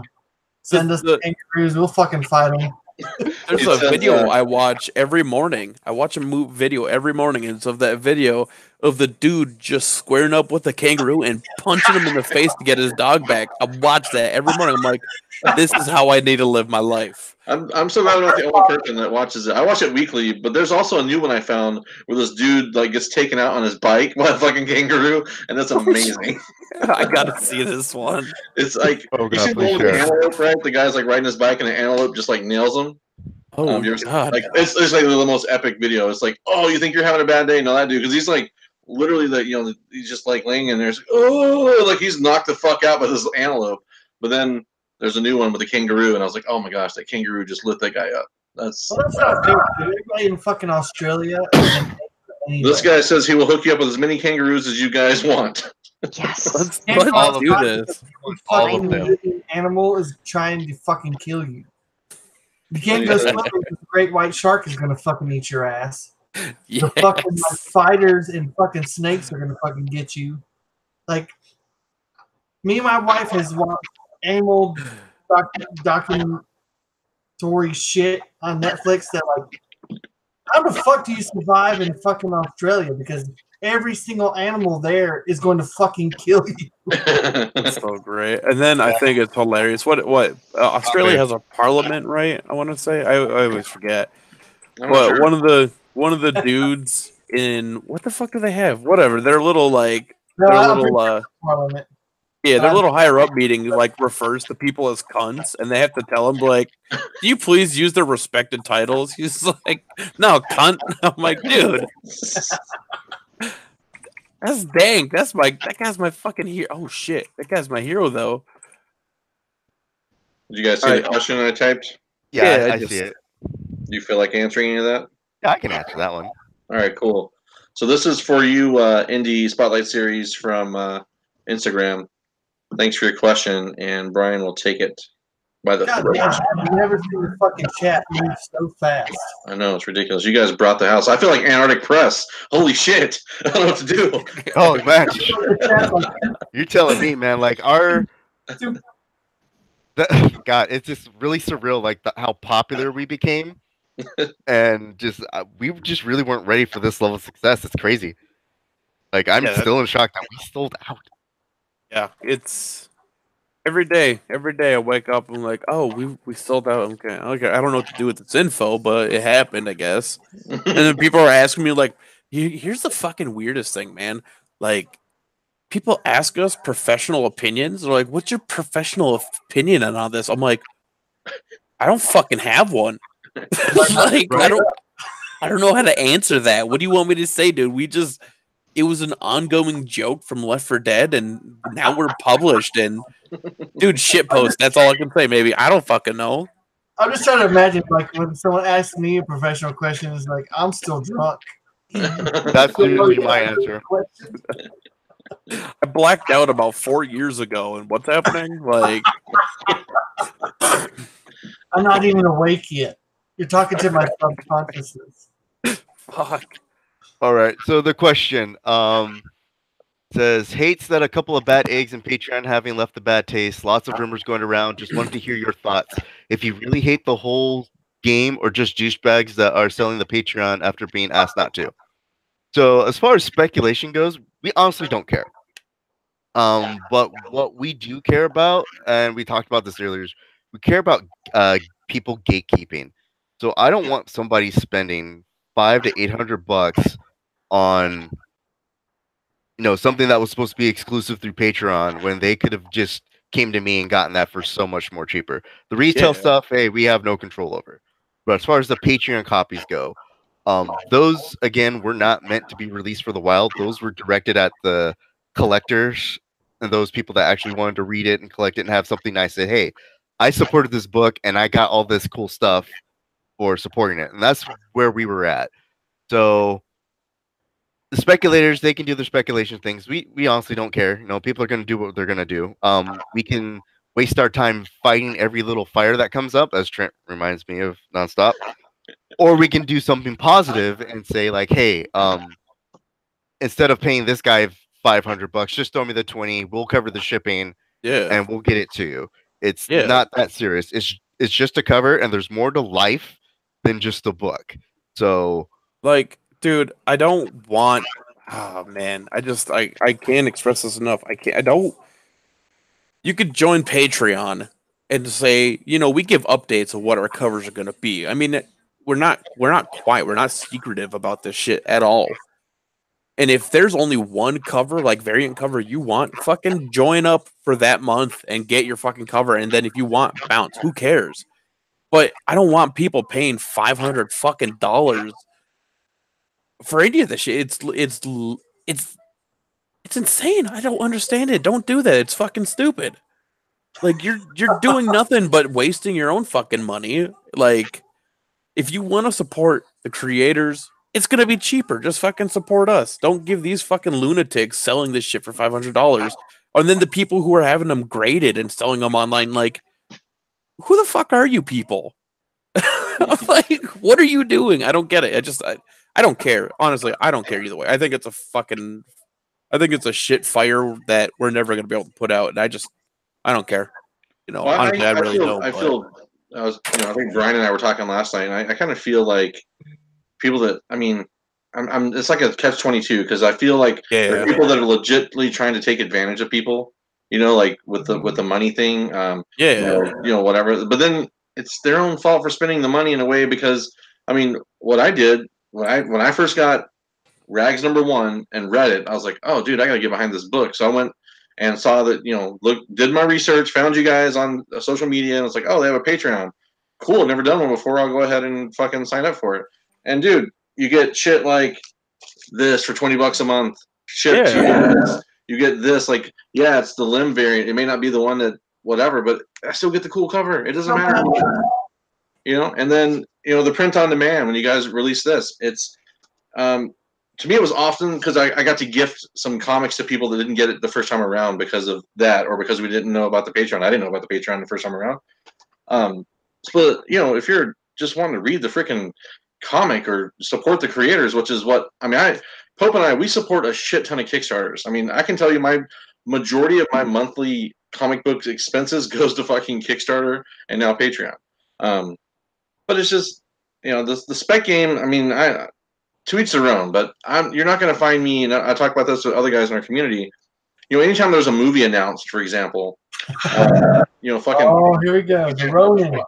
Send us The- the kangaroos. We'll fucking fight them. There's It a says, video I watch every morning. I watch a video every morning, and it's of that video of the dude just squaring up with the kangaroo and punching him in the face to get his dog back. I watch that every morning. I'm like, this is how I need to live my life. I'm so glad I'm not the only person that watches it. I watch it weekly, but there's also a new one I found where this dude like gets taken out on his bike by a fucking kangaroo, and that's amazing. I gotta see this one. It's like Oh, you God, see the one please with the share. antelope, right? The guy's like riding his bike, and the antelope just like nails him. Oh You ever- God! Like it's like the most epic video. It's like, oh, you think you're having a bad day? No, that dude, because he's like literally he's just like laying in there, it's like, oh, like he's knocked the fuck out by this antelope. But then there's a new one with a kangaroo, and I was like, oh my gosh, that kangaroo just lit that guy up. That's Well, that's not fair. Dude. Everybody in fucking Australia. this guy says he will hook you up with as many kangaroos as you guys want. Yes. Let's All of do them. this. All Fucking of them. living animal is trying to fucking kill you. You can't go swimming because the great white shark is gonna fucking eat your ass. The fucking like, spiders and fucking snakes are gonna fucking get you. Like, me and my wife has watched animal documentary shit on Netflix that like, how the fuck do you survive in fucking Australia? Because every single animal there is going to fucking kill you. That's so great. And then I think it's hilarious. What Australia has a parliament, right? I want to say. I always forget. I'm not But sure. one of the dudes in what the fuck do they have? Whatever. They're little like No, they're I'm pretty little sure it's Parliament. yeah, their little higher up meeting like refers to people as cunts, and they have to tell them like, "Do you please use their respected titles?" He's like, "No, cunt." I'm like, dude, that's dang. That guy's my fucking hero. Oh shit, that guy's my hero though. Did you guys see the question I typed? Yeah, Yeah, I see it. Do you feel like answering any of that? Yeah, I can answer that one. All right, cool. So this is for you, Indie Spotlight Series from Instagram. Thanks for your question, and Brian will take it by the God throat. damn, I've never seen the fucking chat move so fast. I know, it's ridiculous. You guys brought the house. I feel like Antarctic Press. Holy shit. I don't know what to do. Oh man, The chat's like, you're telling me, man. Like our, dude, God, it's just really surreal. Like how popular we became, and just we just really weren't ready for this level of success. It's crazy. Like I'm Yeah, still in shock that we sold out. Yeah, it's every day. Every day I wake up and I'm like, oh, we sold out. Okay, I don't know what to do with this info, but it happened, I guess. And then people are asking me like, here's the fucking weirdest thing, man. Like, people ask us professional opinions. They're like, what's your professional opinion on all this? I'm like, I don't fucking have one. Like, I don't know how to answer that. What do you want me to say, dude? It was an ongoing joke from Left 4 Dead, and now we're published. And dude, shitpost. That's all I can say. Maybe I don't fucking know. I'm just trying to imagine like when someone asks me a professional question, it's like I'm still drunk. That's usually my answer. I blacked out about 4 years ago, and what's happening? Like, I'm not even awake yet. You're talking to my subconsciousness. fuck. All right. So the question says hates that a couple of bad eggs in Patreon having left a bad taste. Lots of rumors going around. Just wanted to hear your thoughts. If you really hate the whole game or just douchebags that are selling the Patreon after being asked not to. So as far as speculation goes, we honestly don't care. But what we do care about, and we talked about this earlier, is we care about people gatekeeping. So I don't want somebody spending $500 to $800 on something that was supposed to be exclusive through Patreon when they could have just came to me and gotten that for so much more cheaper. The retail stuff, hey, we have no control over. But as far as the Patreon copies go, those again were not meant to be released for the wild. Those were directed at the collectors and those people that actually wanted to read it and collect it and have something nice. Say, hey, I supported this book and I got all this cool stuff for supporting it, and that's where we were at. So the speculators, they can do their speculation things. We honestly don't care. People are going to do what they're going to do. We can waste our time fighting every little fire that comes up, as Trent reminds me of nonstop, or we can do something positive and say like, hey, instead of paying this guy $500, just throw me the 20. We'll cover the shipping, Yeah. and we'll get it to you. It's Yeah. not that serious. it's just a cover, and there's more to life than just the book. So, like, dude, I don't want. Oh man, I can't express this enough. I don't. You could join Patreon and say, we give updates of what our covers are going to be. I mean, we're not quiet. We're not secretive about this shit at all. And if there's only one cover, like variant cover you want, fucking join up for that month and get your fucking cover. And then if you want, bounce. Who cares? But I don't want people paying $500 fucking dollars for any of this shit. It's insane. I don't understand it. Don't do that. It's fucking stupid. Like you're doing nothing but wasting your own fucking money. Like, if you want to support the creators, it's gonna be cheaper. Just fucking support us. Don't give these fucking lunatics selling this shit for $500, and then the people who are having them graded and selling them online. Like, who the fuck are you people? Like, what are you doing? I don't get it. I don't care. Honestly, I don't care either way. I think it's a shit fire that we're never gonna be able to put out, and I don't care. Well, honestly, I really don't. I think Brian and I were talking last night, and I kind of feel like people that, I mean, it's like a catch-22, because I feel like there are people that are legitimately trying to take advantage of people, like with the money thing, whatever. But then it's their own fault for spending the money in a way, because I mean, what I did when I first got Rags #1 and read it, I was like, oh, dude, I gotta get behind this book. So I went and saw that, did my research, found you guys on social media, and I was like, oh, they have a Patreon. Cool, never done one before. I'll go ahead and fucking sign up for it. And dude, you get shit like this for $20 a month. Shipped to you. You get this, like, yeah, it's the limb variant. It may not be the one that whatever, but I still get the cool cover. It doesn't matter. And then, the print on demand, when you guys release this, it's to me, it was often because I got to gift some comics to people that didn't get it the first time around because of that, or because we didn't know about the Patreon. I didn't know about the Patreon the first time around. But if you're just wanting to read the freaking comic or support the creators, which is what I mean, Pope and I, we support a shit ton of Kickstarters. I mean, I can tell you my majority of my monthly comic book expenses goes to fucking Kickstarter and now Patreon. But it's just the spec game. I mean, to each their own, but you're not going to find me, and I talk about this with other guys in our community, anytime there's a movie announced, for example, fucking... Oh, here we go. The Ronin.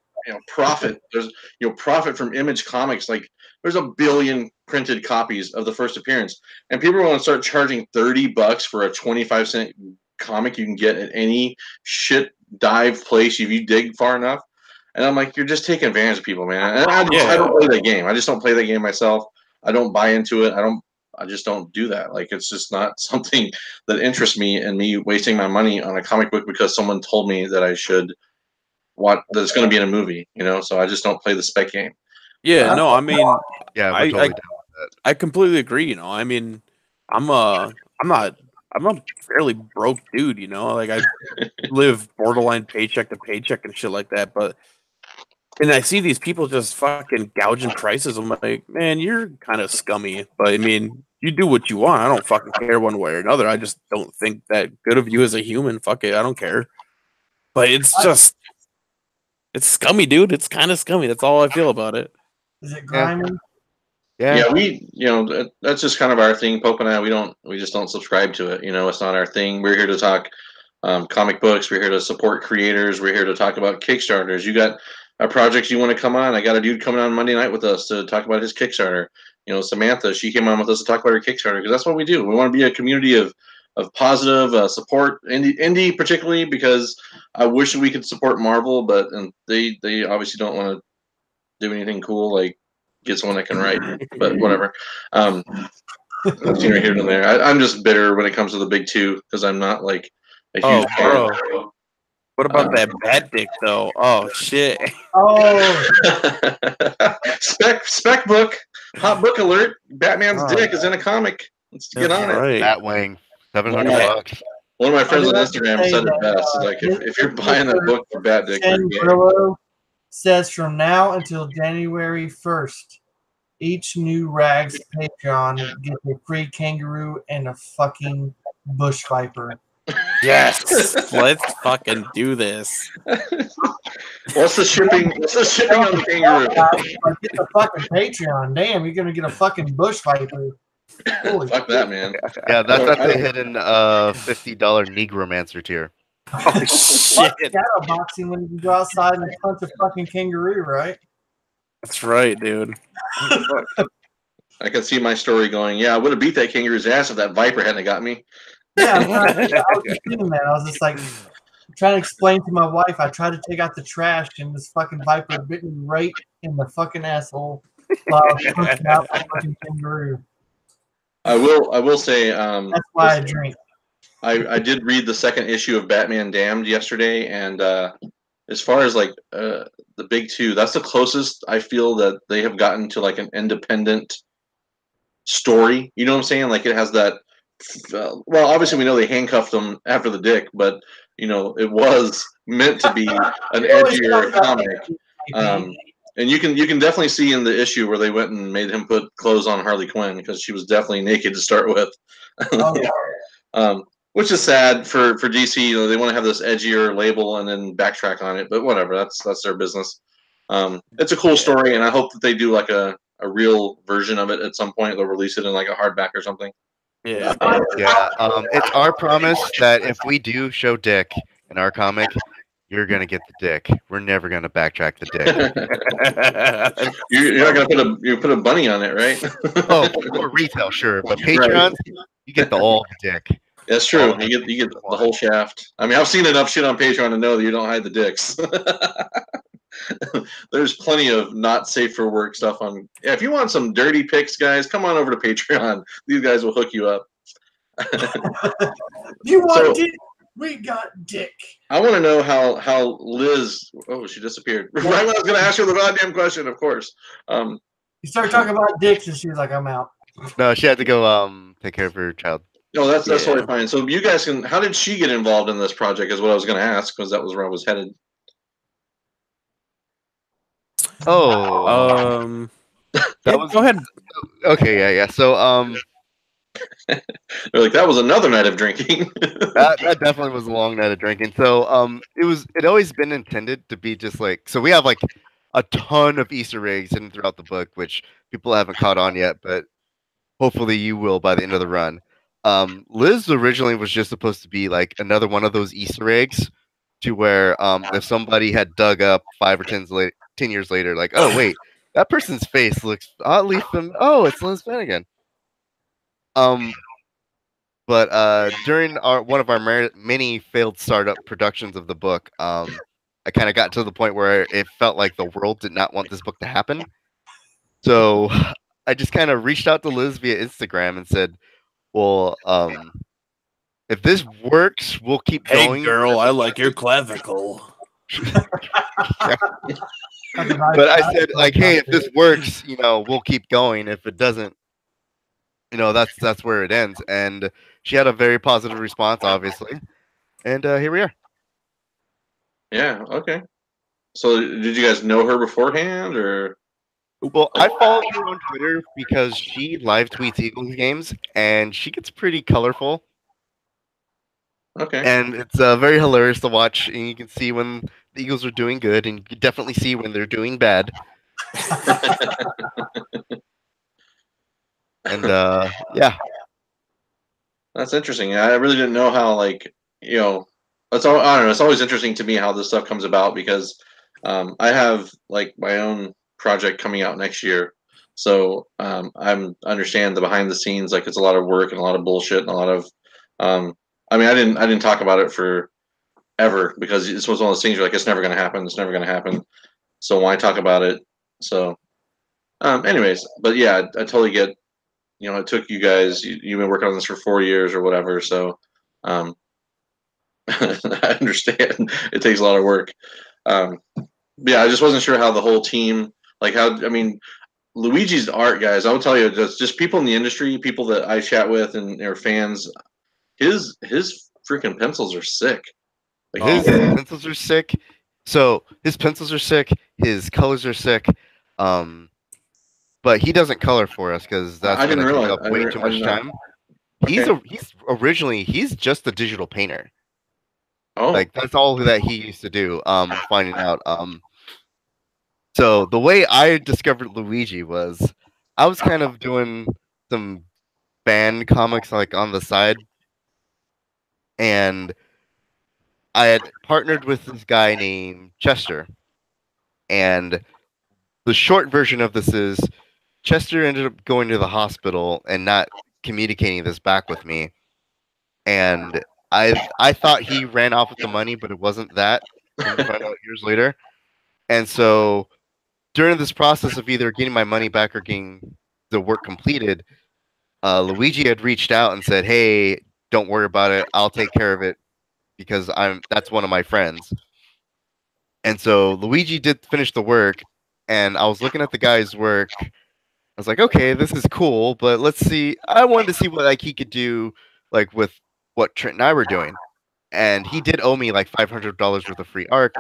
Profit. There's, profit from Image Comics. Like, there's 1 billion printed copies of the first appearance, and people are going to start charging $30 for a 25-cent comic you can get at any shit dive place if you dig far enough. And I'm like, you're just taking advantage of people, man. And I don't play that game. I just don't play that game myself. I don't buy into it. I just don't do that. Like, it's just not something that interests me, and me wasting my money on a comic book because someone told me that I should want, that it's going to be in a movie, so I just don't play the spec game. Yeah, no, I mean, yeah, we're totally down with that. I completely agree. I mean, I'm a fairly broke dude, like I live borderline paycheck to paycheck and shit like that. But and I see these people just fucking gouging prices. I'm like, man, you're kind of scummy. But I mean, you do what you want. I don't fucking care one way or another. I just don't think that good of you as a human. Fuck it, I don't care. But it's it's scummy, dude. It's kind of scummy. That's all I feel about it. Is it grimy? Yeah, we, that's just kind of our thing. Pope and I, we just don't subscribe to it. It's not our thing. We're here to talk comic books. We're here to support creators. We're here to talk about Kickstarters. You got a project you want to come on? I got a dude coming on Monday night with us to talk about his Kickstarter. Samantha, she came on with us to talk about her Kickstarter, because that's what we do. We want to be a community of positive support, indie particularly, because I wish we could support Marvel, but they obviously don't want to do anything cool like get someone that can write. But whatever. I've seen right here and there. I'm just bitter when it comes to the big two, because I'm not like a huge fan. Bro. What about that Bat Dick though? Oh shit! Oh, spec book, hot book alert! Batman's dick is in a comic. Let's get on it. Batwing, $700. One of my friends on Instagram said it best. Like, if you're buying a book for Bat Dick, Brillo says from now until January 1st, each new Rags Patreon gets a free kangaroo and a fucking bush viper. Yes, let's fucking do this. What's the shipping? What's the shipping on the kangaroo? Get the fucking Patreon. Damn, you're gonna get a fucking bush viper. Holy Fuck that, man. Yeah, that's I at the don't- hidden $50 Negromancer tier. Oh fuck shit! shadow boxing when you go outside and punch a fucking kangaroo, right? That's right, dude. I can see my story going. Yeah, I would have beat that kangaroo's ass if that viper hadn't got me. Yeah, I was just thinking that. I was just like trying to explain to my wife. I tried to take out the trash, and this fucking viper bit me right in the fucking asshole while I was punching out the fucking kangaroo. I will say. That's why I drink. I did read the second issue of Batman Damned yesterday, and as far as like the big two, that's the closest I feel that they have gotten to like an independent story. You know what I'm saying? Like it has that. Well, obviously we know they handcuffed them after the dick, but you know it was meant to be an edgier comic. And you can definitely see in the issue where they went and made him put clothes on Harley Quinn because she was definitely naked to start with. Oh, yeah. Which is sad for DC. You know, they want to have this edgier label and then backtrack on it, but whatever. That's their business. It's a cool story, and I hope that they do like a real version of it at some point. They'll release it in like a hardback or something. Yeah. Yeah, it's our promise that if we do show dick in our comic, you're gonna get the dick. We're never gonna backtrack the dick. You're not gonna put a bunny on it, right? Oh, for retail, sure, but Patreon, you get all the dick. That's true. You get the whole shaft. I mean, I've seen enough shit on Patreon to know that you don't hide the dicks. There's plenty of not safe for work stuff on. Yeah, if you want some dirty pics, guys, come on over to Patreon. These guys will hook you up. You want dick? We got dick. I want to know how Liz. Oh, she disappeared. Right when I was going to ask her the goddamn question, of course. You started talking about dicks, and she was like, "I'm out." No, she had to go take care of her child. No, that's totally fine. So you guys can. How did she get involved in this project? Is what I was going to ask because that was where I was headed. Oh, go ahead. Okay, yeah. So they're like that was another night of drinking. that definitely was a long night of drinking. So it always been intended to be just like, so we have like a ton of Easter eggs hidden throughout the book, which people haven't caught on yet, but hopefully you will by the end of the run. Liz originally was just supposed to be like another one of those Easter eggs to where if somebody had dug up 5 or 10 years later, like, oh wait, that person's face looks oddly familiar. Oh, it's Liz Flanagan. But during one of our many failed startup productions of the book, I kind of got to the point where it felt like the world did not want this book to happen. So I just kind of reached out to Liz via Instagram and said, well, if this works, we'll keep going. Hey, girl, I like your clavicle. But I said, like, hey, if this works, we'll keep going. If it doesn't, that's where it ends. And she had a very positive response, obviously. And here we are. Yeah. Okay. So did you guys know her beforehand, or? Well, I followed her on Twitter because she live tweets Eagles games, and she gets pretty colorful. Okay. And it's very hilarious to watch, and you can see when the Eagles are doing good, and you can definitely see when they're doing bad. And yeah, that's interesting. I really didn't know how, like, it's all, I don't know. It's always interesting to me how this stuff comes about because I have like my own project coming out next year, so I understand the behind the scenes. Like, it's a lot of work and a lot of bullshit and a lot of. I mean, I didn't talk about it for ever because this was one of those things you're like, it's never going to happen. It's never going to happen. So why talk about it? So, anyways, but yeah, I totally get. It took you guys. You've been working on this for 4 years or whatever. So, I understand. It takes a lot of work. Yeah, I just wasn't sure how the whole team, like how. I mean, Luigi's art, guys. I will tell you, just people in the industry, people that I chat with and are fans. His freaking pencils are sick. Like his pencils are sick. So his pencils are sick. His colors are sick. But he doesn't color for us because that's going to take up way too much time. Okay. He's just a digital painter. Oh, Like that's all that he used to do. Finding out. So the way I discovered Luigi was I was kind of doing some fan comics like on the side, and I had partnered with this guy named Chester. And the short version of this is Chester ended up going to the hospital and not communicating this back with me. And I thought he ran off with the money, but it wasn't that. Come to find out years later. And so during this process of either getting my money back or getting the work completed, Luigi had reached out and said, "Hey, don't worry about it. I'll take care of it because that's one of my friends." And so Luigi did finish the work, and I was looking at the guy's work. I was like, "Okay, this is cool, but let's see." I wanted to see what like he could do, like with what Trent and I were doing. And he did owe me like $500 worth of free art,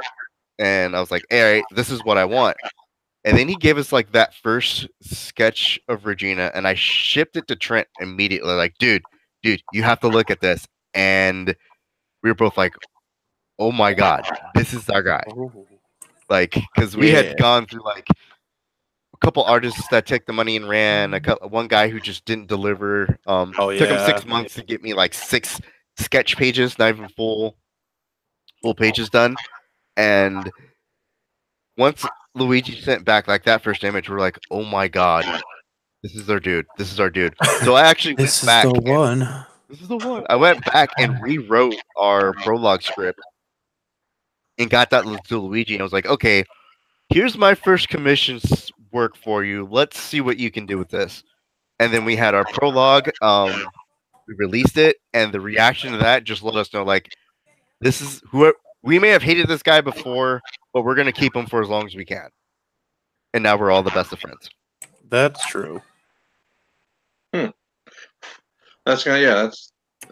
and I was like, "All right, this is what I want." And then he gave us like that first sketch of Regina, and I shipped it to Trent immediately. Like, dude, you have to look at this. And we were both like, oh my God, this is our guy. Oh. Like, because we Yeah. had gone through like a couple artists that took the money and ran, one guy who just didn't deliver. Took him 6 months to get me like 6 sketch pages, not even full pages done. And once Luigi sent back like that first image, we're like, oh my God, this is our dude. This is our dude. So I actually This went back. is the one. This is the one. I went back and rewrote our prologue script and got that to Luigi. And I was like, okay, here's my first commission work for you. Let's see what you can do with this. And then we had our prologue. We released it, and the reaction to that just let us know, like, this is who we may have hated this guy before, but we're gonna keep him for as long as we can. And now we're all the best of friends. That's true. that's kind of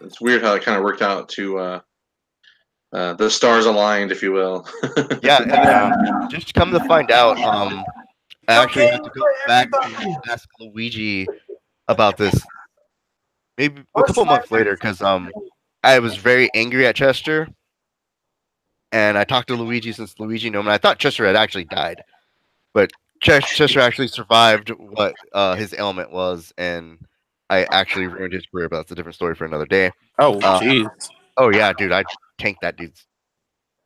It's weird how it kind of worked out to the stars aligned, if you will. Yeah, and then just come to find out, I actually had to go back and ask Luigi about this maybe a couple months later because I was very angry at Chester, and I talked to Luigi since Luigi knew him, and I thought Chester had actually died, but Chester actually survived what his ailment was, and I actually ruined his career, but that's a different story for another day. Oh, jeez. Oh yeah, dude, I tanked that dude's.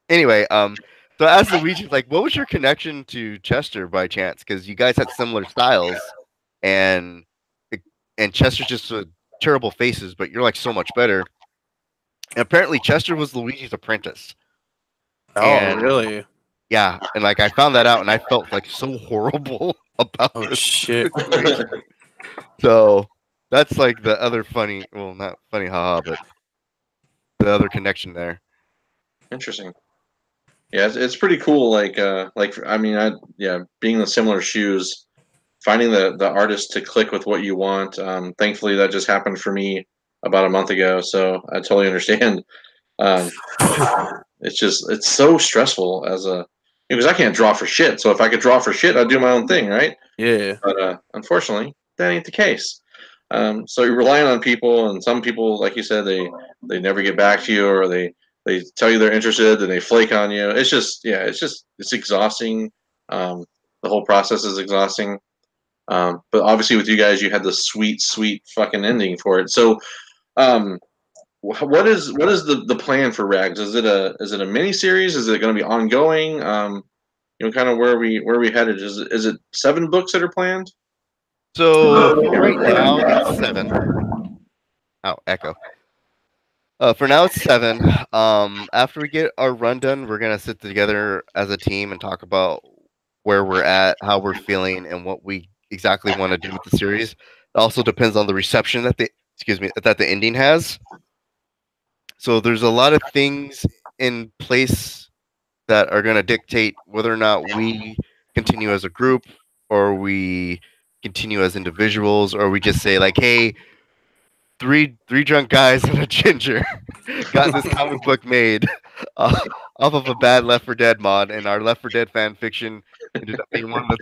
Anyway, so as Luigi's like, what was your connection to Chester by chance? Because you guys had similar styles, and Chester's just terrible faces, but you're like so much better. And apparently, Chester was Luigi's apprentice. Oh, And- really? Yeah, and like I found that out, and I felt like so horrible about Oh, this shit. situation. So that's like the other funny, well, not funny, haha, but the other connection there. Interesting. Yeah, it's pretty cool. Like I mean, being in the similar shoes, finding the artist to click with what you want. Thankfully, that just happened for me about a month ago, so I totally understand. It's so stressful as a because I can't draw for shit. So if I could draw for shit, I'd do my own thing, right? Yeah. But unfortunately, that ain't the case. So you're relying on people, and some people, like you said, they never get back to you, or they tell you they're interested and they flake on you. It's exhausting. The whole process is exhausting. But obviously, with you guys, you had the sweet fucking ending for it. So, what is the plan for Rags? Is it a mini series? Is it going to be ongoing? Kind of where we headed? Is it 7 books that are planned? So for right now, it's 7. Oh, echo. For now, it's 7. After we get our run done, we're gonna sit together as a team and talk about where we're at, how we're feeling, and what we exactly want to do with the series. It also depends on the reception that the ending has. So there's a lot of things in place that are going to dictate whether or not we continue as a group, or we continue as individuals, or we just say like, hey, three drunk guys and a ginger got this comic book made off of a bad Left 4 Dead mod, and our Left 4 Dead fan fiction ended up being one of the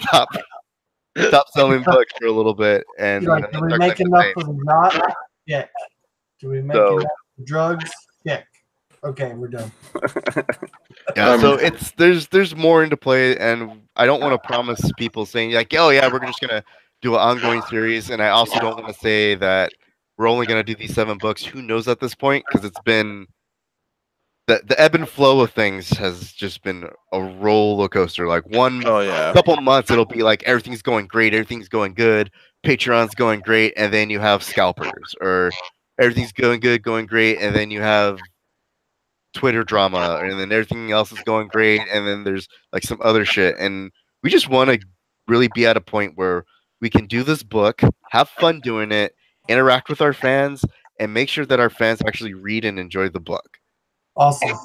top selling books for a little bit. And Like, do we make enough for the yacht? Check. Do we make enough for drugs? Check. Okay, we're done. Yeah, so there's more into play, and I don't want to promise people saying like, oh yeah, we're just gonna do an ongoing series, and I also don't want to say that we're only gonna do these 7 books. Who knows at this point? Because it's been the ebb and flow of things has just been a roller coaster. Like one Oh yeah. couple months, it'll be like everything's going great, everything's going good, Patreon's going great, and then you have scalpers, or everything's going good, going great, and then you have Twitter drama, and then everything else is going great, and then there's like some other shit, and we just want to really be at a point where we can do this book, have fun doing it, interact with our fans, and make sure that our fans actually read and enjoy the book. Awesome.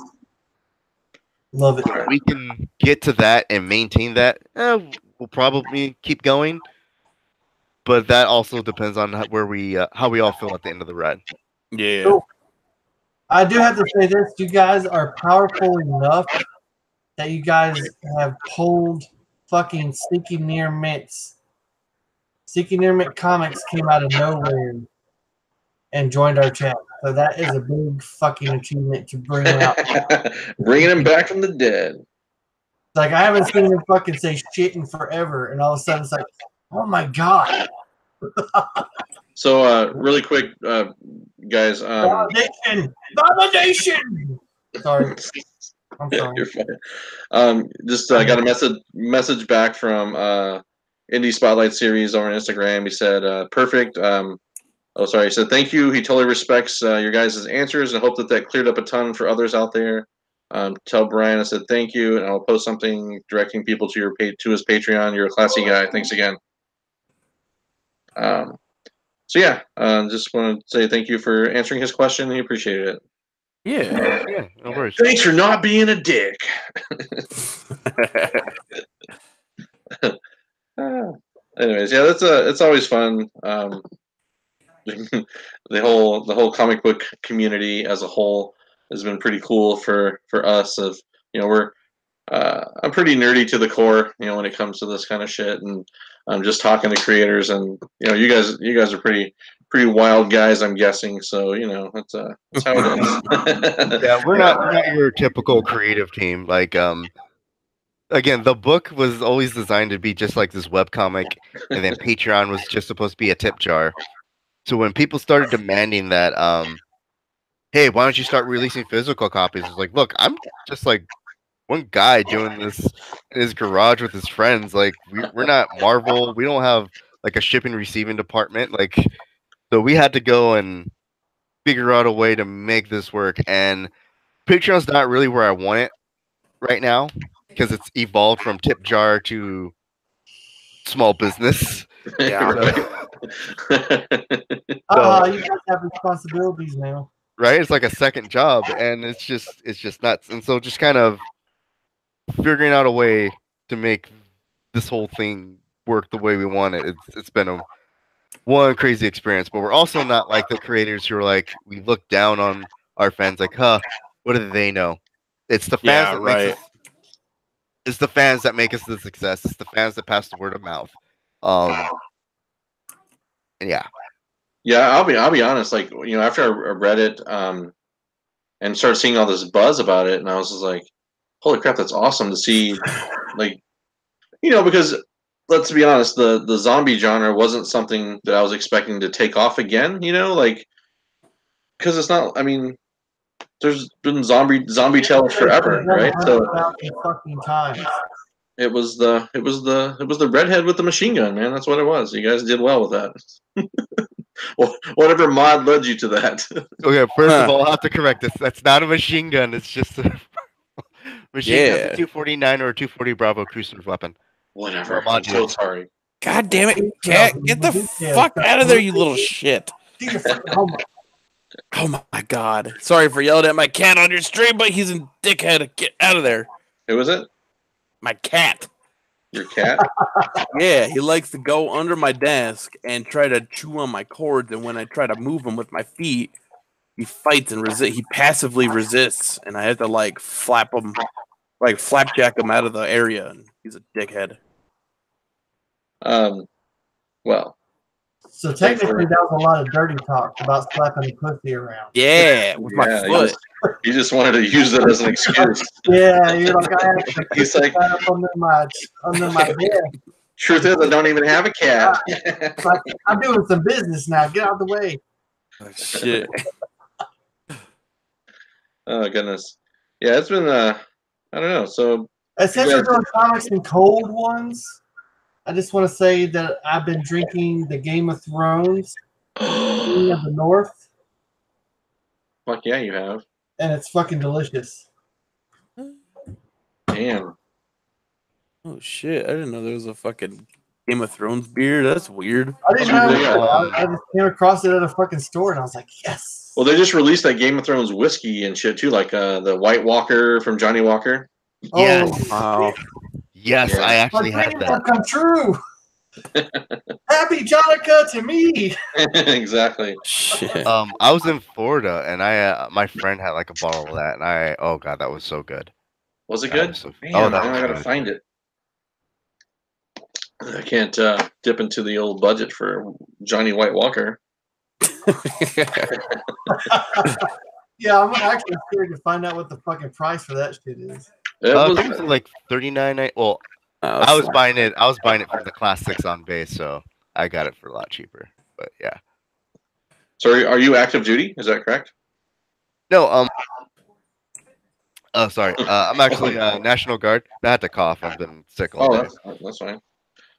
Love it. If we can get to that and maintain that, we'll probably keep going. But that also depends on where we how we all feel at the end of the ride. Yeah. Cool. I do have to say this: you guys are powerful enough that you guys have pulled fucking Seeking Near Mitts. Seeking Near Mint Comics came out of nowhere and joined our chat. So that is a big fucking achievement to bring them out. Bringing him back from the dead. Like, I haven't seen him fucking say shit in forever, and all of a sudden it's like, oh my god. So, really quick, guys. Validation! Validation! Sorry. I'm sorry. You're fine. Just got a message back from Indie Spotlight Series over on Instagram. He said, perfect. He said, thank you. He totally respects your guys' answers, and hope that cleared up a ton for others out there. Tell Brian I said thank you, and I'll post something directing people to his Patreon. You're a classy guy. Thanks again. So yeah, just want to say thank you for answering his question. He appreciated it. Yeah. No worries. Thanks for not being a dick. Anyways, yeah, it's always fun. The whole comic book community as a whole has been pretty cool for us. We're I'm pretty nerdy to the core, when it comes to this kind of shit, and I'm just talking to creators, and you guys are pretty wild guys, I'm guessing. So that's how it is. Yeah, we're not your typical creative team. Like again, the book was always designed to be just like this webcomic, and then Patreon was just supposed to be a tip jar. So when people started demanding that, hey, why don't you start releasing physical copies? It's like, look, I'm just like one guy doing this in his garage with his friends. Like we're not Marvel. We don't have like a shipping receiving department. Like, so we had to go and figure out a way to make this work. And Patreon's not really where I want it right now, because it's evolved from tip jar to small business. Yeah. You guys have responsibilities now. Right? It's like a second job, and it's just nuts. And so just kind of figuring out a way to make this whole thing work the way we want it. It's been one crazy experience, but we're also not like the creators who are like, we look down on our fans like, what do they know? It's the fans that makes us, it's the fans that make us the success. It's the fans that pass the word of mouth. And yeah. Yeah, I'll be honest. Like, after I read it, and started seeing all this buzz about it, and I was just like, "Holy crap, that's awesome to see!" Like, because let's be honest, the zombie genre wasn't something that I was expecting to take off again. Like, because it's not. I mean, there's been zombie tales forever, right? So fucking times. it was the redhead with the machine gun, man. That's what it was. You guys did well with that. Whatever mod led you to that. Okay, first of all, I'll have to correct this. That's not a machine gun. It's just a machine gun, a 249 or a 240 Bravo cruiser weapon. Whatever. I'm so sorry. God damn it, Cat! Get the fuck out of there, you little shit! Oh my god! Sorry for yelling at my cat on your stream, but he's a dickhead. Get out of there. Who was it? My cat. Your cat? Yeah, he likes to go under my desk and try to chew on my cords, and when I try to move him with my feet, he fights and he passively resists, and I have to flap him, flapjack him out of the area, and he's a dickhead. Well. So technically that was a lot of dirty talk about slapping the pussy around. Yeah, with my foot. He just wanted to use it as an excuse. Yeah, you're like, I actually He's like, up under my bed. truth is, I don't even have a cat. It's like, I'm doing some business now. Get out of the way. Oh, shit. Oh goodness. Yeah, it's been I don't know. So Since we're doing comics and cold ones, I just want to say that I've been drinking the Game of Thrones King of the North, fuck yeah, you have. and it's fucking delicious. Damn. Oh shit! I didn't know there was a fucking Game of Thrones beer. That's weird. I didn't know. I just came across it at a fucking store, and I was like, yes. Well, they just released that Game of Thrones whiskey and shit too, like the White Walker from Johnny Walker. Yes. Wow. Yes, Yeah. I actually My had dreams that. have come true. Happy Jonica to me. Exactly. Shit. I was in Florida, and my friend had like a bottle of that, and oh god, that was so good. Was it That good? was so- Man, oh, that now was I gotta good. find it. I can't dip into the old budget for Johnny White Walker. Yeah, I'm actually scared to find out what the fucking price for that shit is. It I was, think it was like $39. Well, Oh, I was buying it. I was buying it from the Class 6 on base, so I got it for a lot cheaper. But yeah. so are you active duty? Is that correct? No. Sorry. I'm actually National Guard. I had to cough. I've been sick all day. That's fine.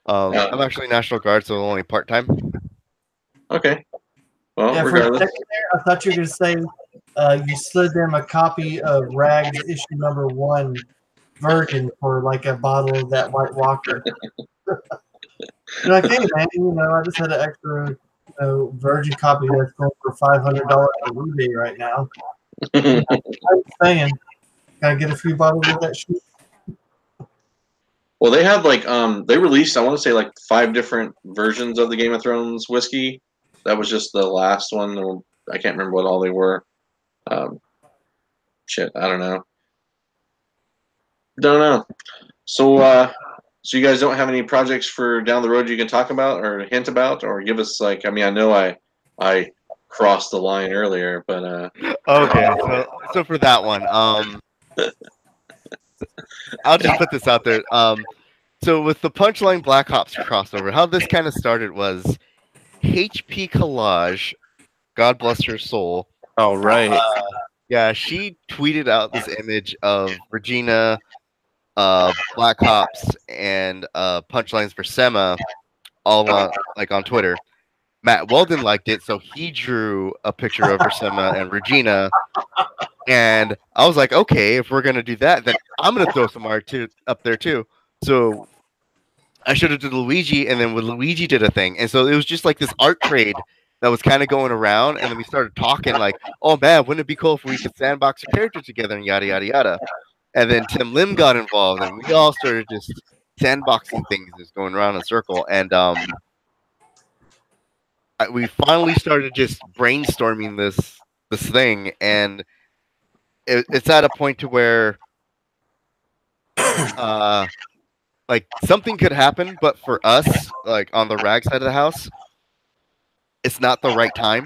I'm actually National Guard, so only part time. Okay. Well, Yeah, for a regardless. second there, I thought you were going to say you slid them a copy of Rags issue #1 version for like a bottle of that White Walker. You're like, hey man, I just had an extra virgin copy that's going for $500 on eBay right now. I'm saying, gotta get a few bottles of that shit. Well, they have like they released, I want to say, like 5 different versions of the Game of Thrones whiskey. That was just the last one. I can't remember what all they were. Shit, I don't know. Don't know. So you guys don't have any projects for down the road you can talk about or hint about or give us like? I mean, I know I crossed the line earlier, but Okay, so for that one, I'll just put this out there. So with the Punchline Black Ops crossover, how this kind of started was HP Collage, God bless her soul. Oh right. Yeah, she tweeted out this image of Regina, Black Ops, and Punchlines for Sema, all on Twitter. Matt Weldon liked it, so he drew a picture of Ursema and Regina. And I was like, okay, if we're gonna do that, then I'm gonna throw some art up there too. So I should have did Luigi, and then Luigi did a thing, and so it was just like this art trade that was kind of going around, and then we started talking like, oh man, wouldn't it be cool if we could sandbox our characters together and yada yada yada. And then Tim Lim got involved, and we all started just sandboxing things, just going around in a circle, and we finally started just brainstorming this thing, and it's at a point to where like something could happen, but for us, like on the rag side of the house, it's not the right time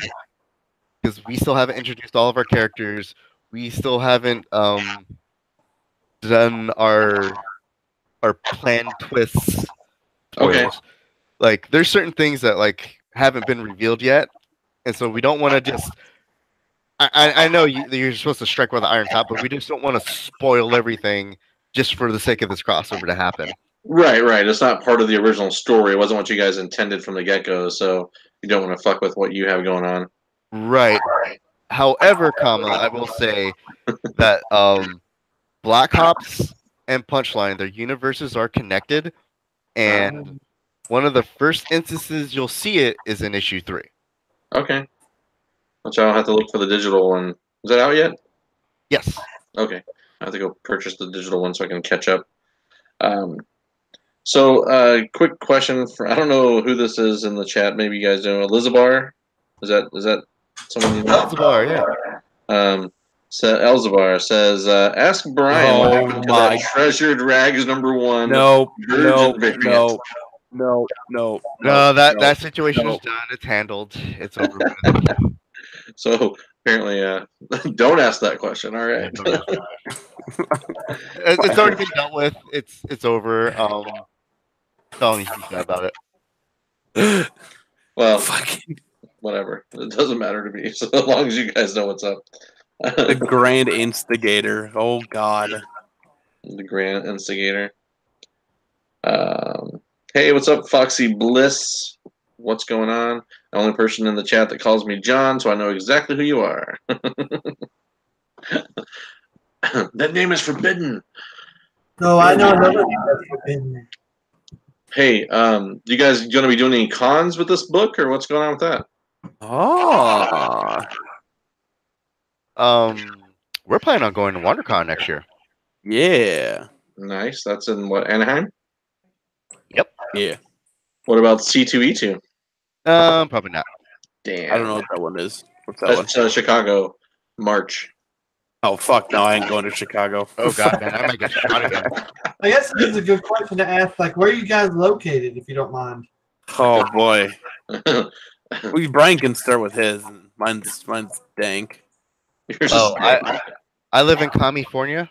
because we still haven't introduced all of our characters. We still haven't done our planned twists. Okay. Like there's certain things that like haven't been revealed yet, and so we don't want to just. I know you're supposed to strike while the iron's hot, but we just don't want to spoil everything just for the sake of this crossover to happen. Right. It's not part of the original story. It wasn't what you guys intended from the get-go, so you don't want to fuck with what you have going on. Right. However, I will say that Black Ops and Punchline, their universes are connected, and one of the first instances you'll see it is in issue 3. Okay. Which I'll have to look for the digital one. Is that out yet? Yes. Okay. I have to go purchase the digital one so I can catch up. So, quick question for, I don't know who this is in the chat. Maybe you guys know. Elizabeth? Is that someone you know? Elzbar, yeah. So Elzbar says, ask Brian what happened to that treasured rags #1. No. No, that situation is done. It's handled. It's over with. So apparently, don't ask that question. All right. Yeah, it's already been dealt with. It's over. That's all needs to be said about it. Well, Fucking whatever. It doesn't matter to me. So as long as you guys know what's up. the grand instigator. Oh God. The grand instigator. Hey, what's up, Foxy Bliss? What's going on? The only person in the chat that calls me John, so I know exactly who you are. That name is forbidden. No, I know another thing that's forbidden. Hey, you guys going to be doing any cons with this book, or what's going on with that? Oh. We're planning on going to WonderCon next year. Yeah. Nice. That's in what, Anaheim? Yep. Yeah. What about C2E2? Probably not. Damn. I don't know what that one is. What's that one? That's Chicago, March. Oh fuck no, I ain't going to Chicago. Oh god, man, I might get shot again. I guess this is a good question to ask. Like, where are you guys located, if you don't mind? Oh boy. Brian can start with his. Mine's dank. Yours Oh, is I live in California.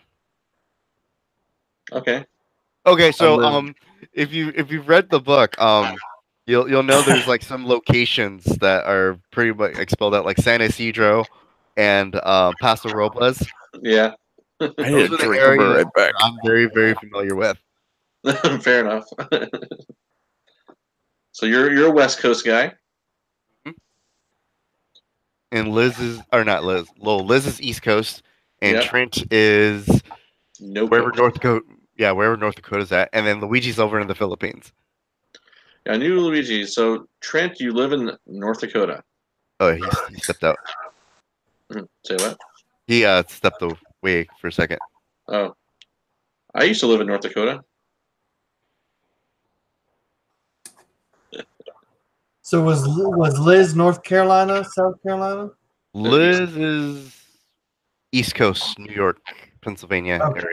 okay. Okay, so I live- if you've read the book, you'll know there's like some locations that are pretty much like spelled out, like San Isidro and Paso Robles. Yeah. I Those need are a the drink. I'll be areas right back. I'm very, very familiar with. Fair enough. So you're a West Coast guy. And Liz is, or not Liz, Liz is East Coast, and Yep. Trent is No wherever coast. North Dakota, wherever North Dakota's at, and then Luigi's over in the Philippines. I knew Luigi. So Trent, you live in North Dakota. Oh, he stepped out. Say what? He stepped away for a second. Oh, I used to live in North Dakota. So was Liz North Carolina, South Carolina? Liz is East Coast, New York, Pennsylvania Okay.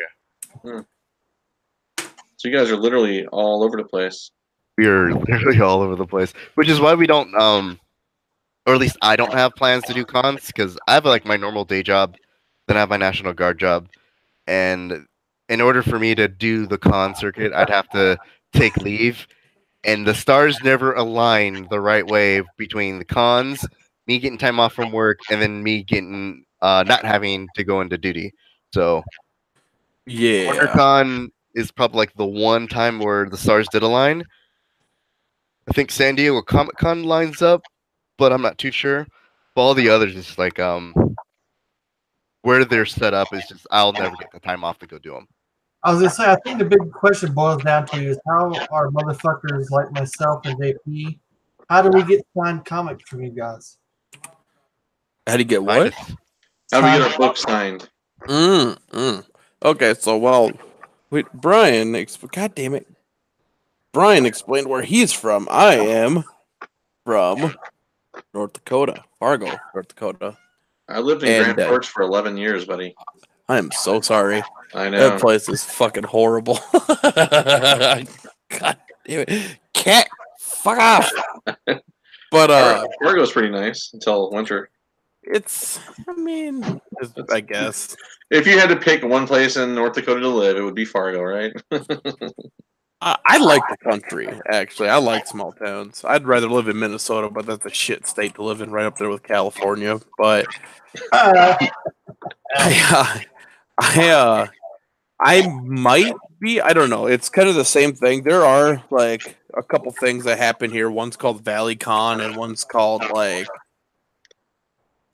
area. So you guys are literally all over the place. We are literally all over the place, which is why we don't, or at least I don't have plans to do cons, because I have like my normal day job, then I have my National Guard job, and in order for me to do the con circuit, I'd have to take leave, and the stars never align the right way between the cons, me getting time off from work, and then me getting not having to go into duty. So Yeah. WonderCon is probably like the one time where the stars did align. I think San Diego Comic Con lines up, but I'm not too sure. But all the others is like where they're set up is just I'll never get the time off to go do them. I was gonna say, I think the big question boils down to is how are motherfuckers like myself and JP? How do we get signed comics from you guys? How do you get what? How do we get our book signed? Okay, so wait, Brian. God damn it, Brian explained where he's from. I am from North Dakota, Fargo, North Dakota. I lived in And, Grand Forks for 11 years, buddy. I am so sorry. I know. That place is fucking horrible. God damn it, cat, fuck off. But Fargo's pretty nice until winter. I guess. If you had to pick one place in North Dakota to live, it would be Fargo, right? I like the country, actually. I like small towns. I'd rather live in Minnesota, but that's a shit state to live in right up there with California. But I might be. I don't know. It's kind of the same thing. There are like a couple things that happen here. One's called Valley Con, and one's called like,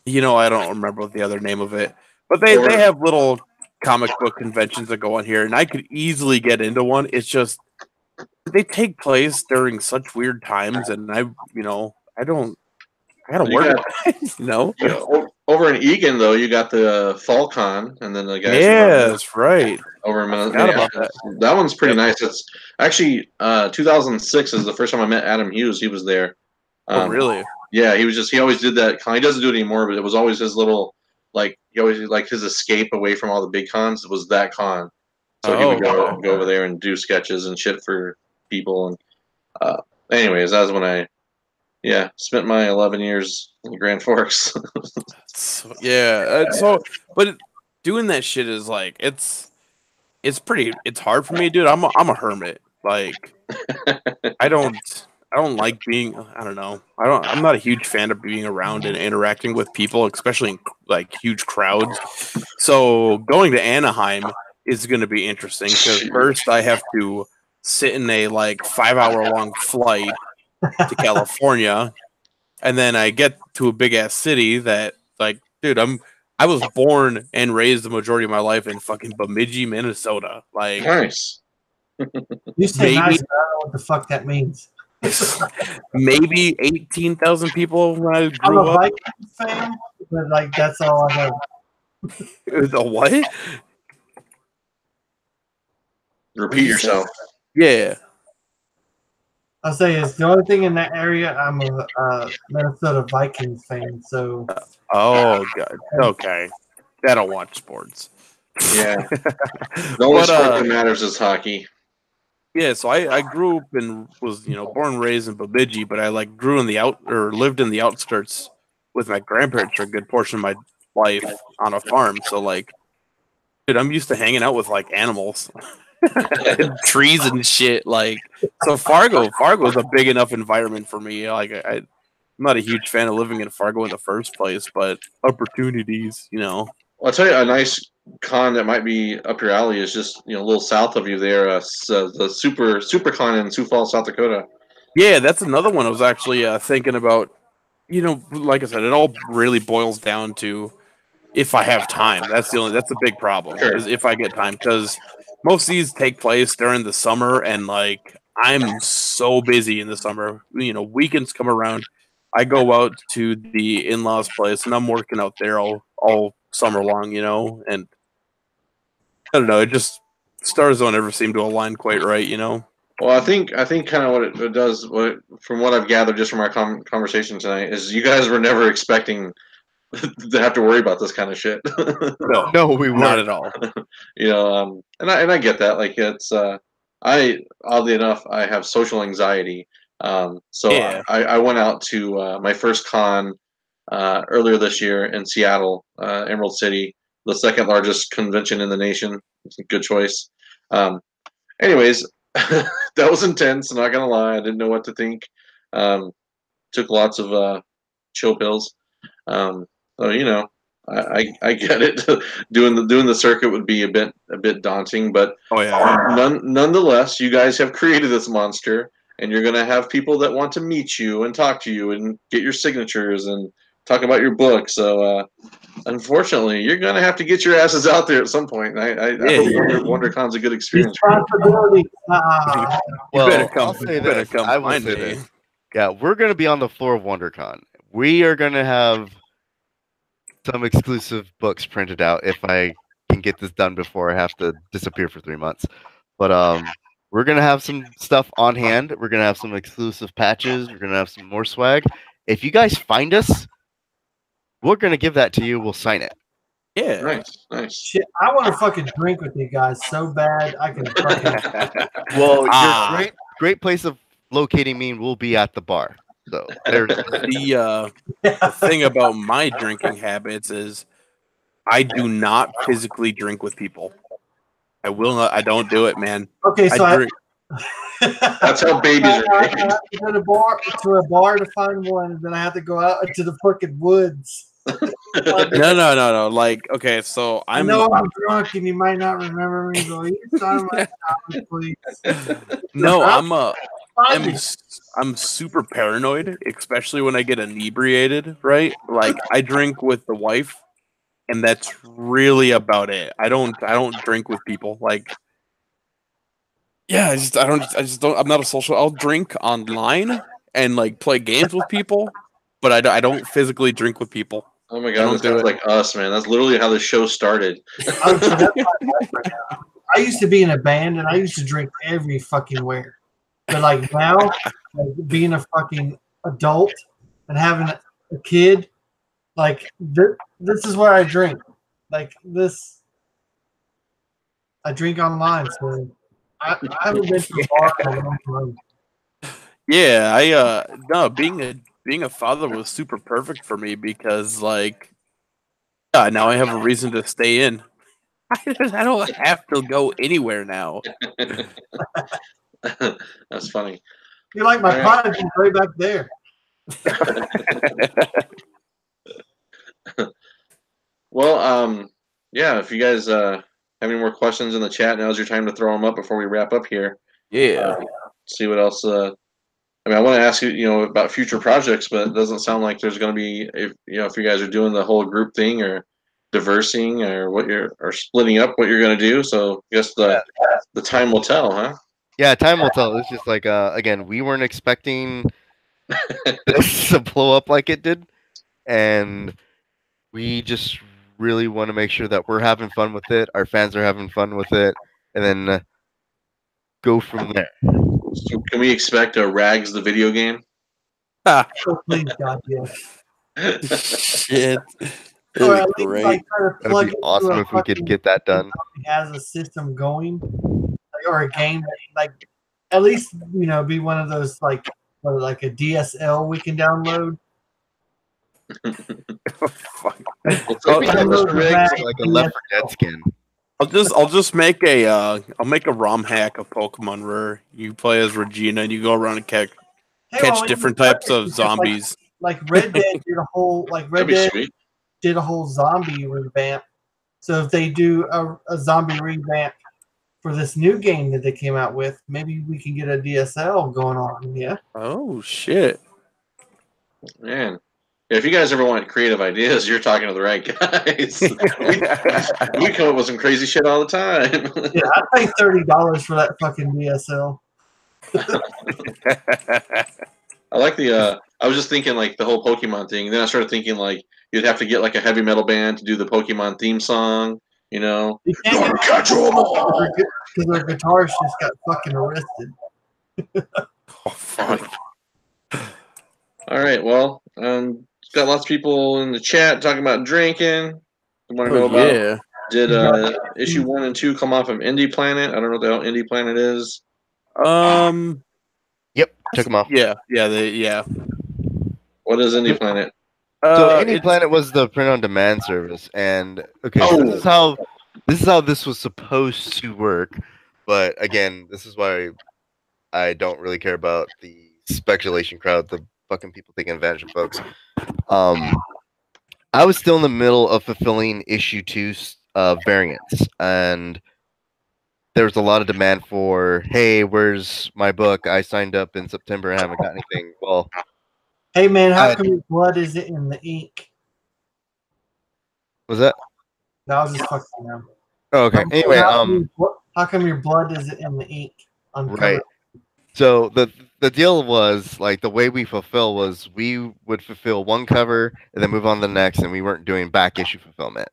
I don't remember what the other name of it. But they have little comic book conventions that go on here, and I could easily get into one. It's just they take place during such weird times, and I gotta work. Over in Egan, though, you got the Fall Con, and then the guys. Yeah, that's right. Over in Minnesota, that one's pretty nice. It's actually 2006 is the first time I met Adam Hughes. He was there. Oh, really? Yeah, he always did that con. He doesn't do it anymore, but it was always his little, like, he always, like, his escape away from all the big cons. It was that con. So he would go over there and do sketches and shit for people. And anyways, that was when I, yeah, spent my 11 years in Grand Forks. So, but doing that shit is like it's hard for me, dude. I'm a hermit. Like I don't like being. I don't know. I'm not a huge fan of being around and interacting with people, especially in like huge crowds. So going to Anaheim is going to be interesting because first I have to sit in a like 5 hour long flight to California, and then I get to a big ass city that like, dude, I was born and raised the majority of my life in fucking Bemidji, Minnesota. Like Nice. You say maybe nice, but I don't know what the fuck that means. maybe 18,000 people when I I'm grew a up. Vikings fan, but like that's all I know. The what? Repeat yourself. Yeah. I'll say it's the only thing in that area. I'm a Minnesota Vikings fan, so Oh god. Okay. I don't watch sports. Yeah. The only But sport that matters is hockey. yeah, so I grew up and was, born and raised in Bemidji, but I like grew in the lived in the outskirts with my grandparents for a good portion of my life on a farm. So like, dude, I'm used to hanging out with like animals and trees and shit. Like, so Fargo is a big enough environment for me. Like, I'm not a huge fan of living in Fargo in the first place, but opportunities, Well, I'll tell you a nice con that might be up your alley is just a little south of you there, the super con in Sioux Falls, South Dakota. Yeah, that's another one I was actually thinking about. Like I said, it all really boils down to if I have time. That's the big problem Sure. is if I get time, because most of these take place during the summer, and like I'm so busy in the summer. Weekends come around, I go out to the in-laws' place, and I'm working out there all summer long. And I don't know, it just stars don't ever seem to align quite right. Well, I think kind of what it does, from what I've gathered just from our conversation tonight, is you guys were never expecting to have to worry about this kind of shit. No, we Not weren't. at all. And I get that. Like it's I oddly enough I have social anxiety. So Yeah. I went out to my first con earlier this year in Seattle, Emerald City, the second largest convention in the nation. Good choice. Anyways, that was intense. I'm not gonna lie. I didn't know what to think. Took lots of chill pills. So I get it. doing the circuit would be a bit daunting, but Oh yeah. nonetheless, you guys have created this monster, and you're gonna have people that want to meet you and talk to you and get your signatures and talk about your book. So unfortunately, you're gonna have to get your asses out there at some point. I hope WonderCon's a good experience for you. responsibility. You better Well, come. I'll say You better this. come I will find say me. this. Yeah, we're gonna be on the floor of WonderCon. We are gonna have some exclusive books printed out if I can get this done before I have to disappear for 3 months. But we're gonna have some stuff on hand. We're gonna have some exclusive patches. We're gonna have some more swag. If you guys find us, we're gonna give that to you. We'll sign it. Yeah. Nice. Shit, I want to fucking drink with you guys so bad I can fucking. Well, Ah. your great place of locating me will be at the bar. So there's The thing about my drinking habits is I do not physically drink with people. I will not. I don't do it, man. Okay, so I drink. That's how babies are I made. have to go to a bar to find one, and then I have to go out into the fucking woods. No. Like, okay, so I know I'm drunk, and you might not remember me, but you sign my copy, please. no. Find me. I'm super paranoid, especially when I get inebriated. Right? Like, I drink with the wife, and that's really about it. I don't drink with people. Like, yeah, I just don't. I'm not a social. I'll drink online and like play games with people, but I don't physically drink with people. Oh my I god, don't that do sounds it. like us, man. That's literally how the show started. Oh, so that's my life right now. I used to be in a band, and I used to drink every fucking where. But like now, like being a fucking adult and having a kid, like this is where I drink. Like this, I drink online. So I haven't been to a bar in a long time. Yeah, no, being being a father was super perfect for me because, like, yeah, now I have a reason to stay in. I don't have to go anywhere now. That's funny. You're like my All right. prodigy right back there. Well, yeah. If you guys have any more questions in the chat, now's your time to throw them up before we wrap up here. Yeah. See what else. I mean, I want to ask you, about future projects, but it doesn't sound like there's going to be, if you guys are doing the whole group thing or diversing or or splitting up what you're going to do. So I guess the time will tell, huh? Yeah, time will tell. It's just like again, we weren't expecting this to blow up like it did, and we just really want to make sure that we're having fun with it, our fans are having fun with it, and then go from there. So can we expect a Rags the video game? Oh, please, God, yes. Shit. Or That'd at be least, great. like, try to That'd plug be into awesome a if we could fucking get that done. has a system going, or a game that, like, at least be one of those like a DSL we can download. Fuck. Well, Download the Rags Like a Left 4 Dead skin. I'll just make a ROM hack of Pokemon where you play as Regina and you go around and catch different types of zombies. Like Red Dead did a whole That'd be sweet. did a whole zombie revamp. So if they do a zombie revamp for this new game that they came out with, maybe we can get a DSL going on. Yeah. Oh shit. Man. Yeah, if you guys ever want creative ideas, you're talking to the right guys. we come up with some crazy shit all the time. Yeah, I paid $30 for that fucking DSL. I like the. I was just thinking like the whole Pokemon thing. Then I started thinking like you'd have to get like a heavy metal band to do the Pokemon theme song. You can't catch 'em all. because their guitarist just got fucking arrested. Oh fuck. All right. Well, got lots of people in the chat talking about drinking. I want to know about. Yeah. Did issue 1 and 2 come off of Indie Planet? I don't know what the hell Indie Planet is. Yep, took them off. Yeah. What is Indie Planet? So Indie Planet was the print-on-demand service, and so this is how this was supposed to work. But again, this is why I don't really care about the speculation crowd, the fucking people taking advantage of folks. I was still in the middle of fulfilling issue 2's variants, and there was a lot of demand for, hey, where's my book? I signed up in September and haven't got anything. Well, hey man, how come your blood isn't in the ink? Was that? That was just fucking around. Oh, okay. Anyway, how come your blood isn't in the ink? Right. So the deal was like the way we fulfill was we would fulfill one cover and then move on to the next, and we weren't doing back issue fulfillment.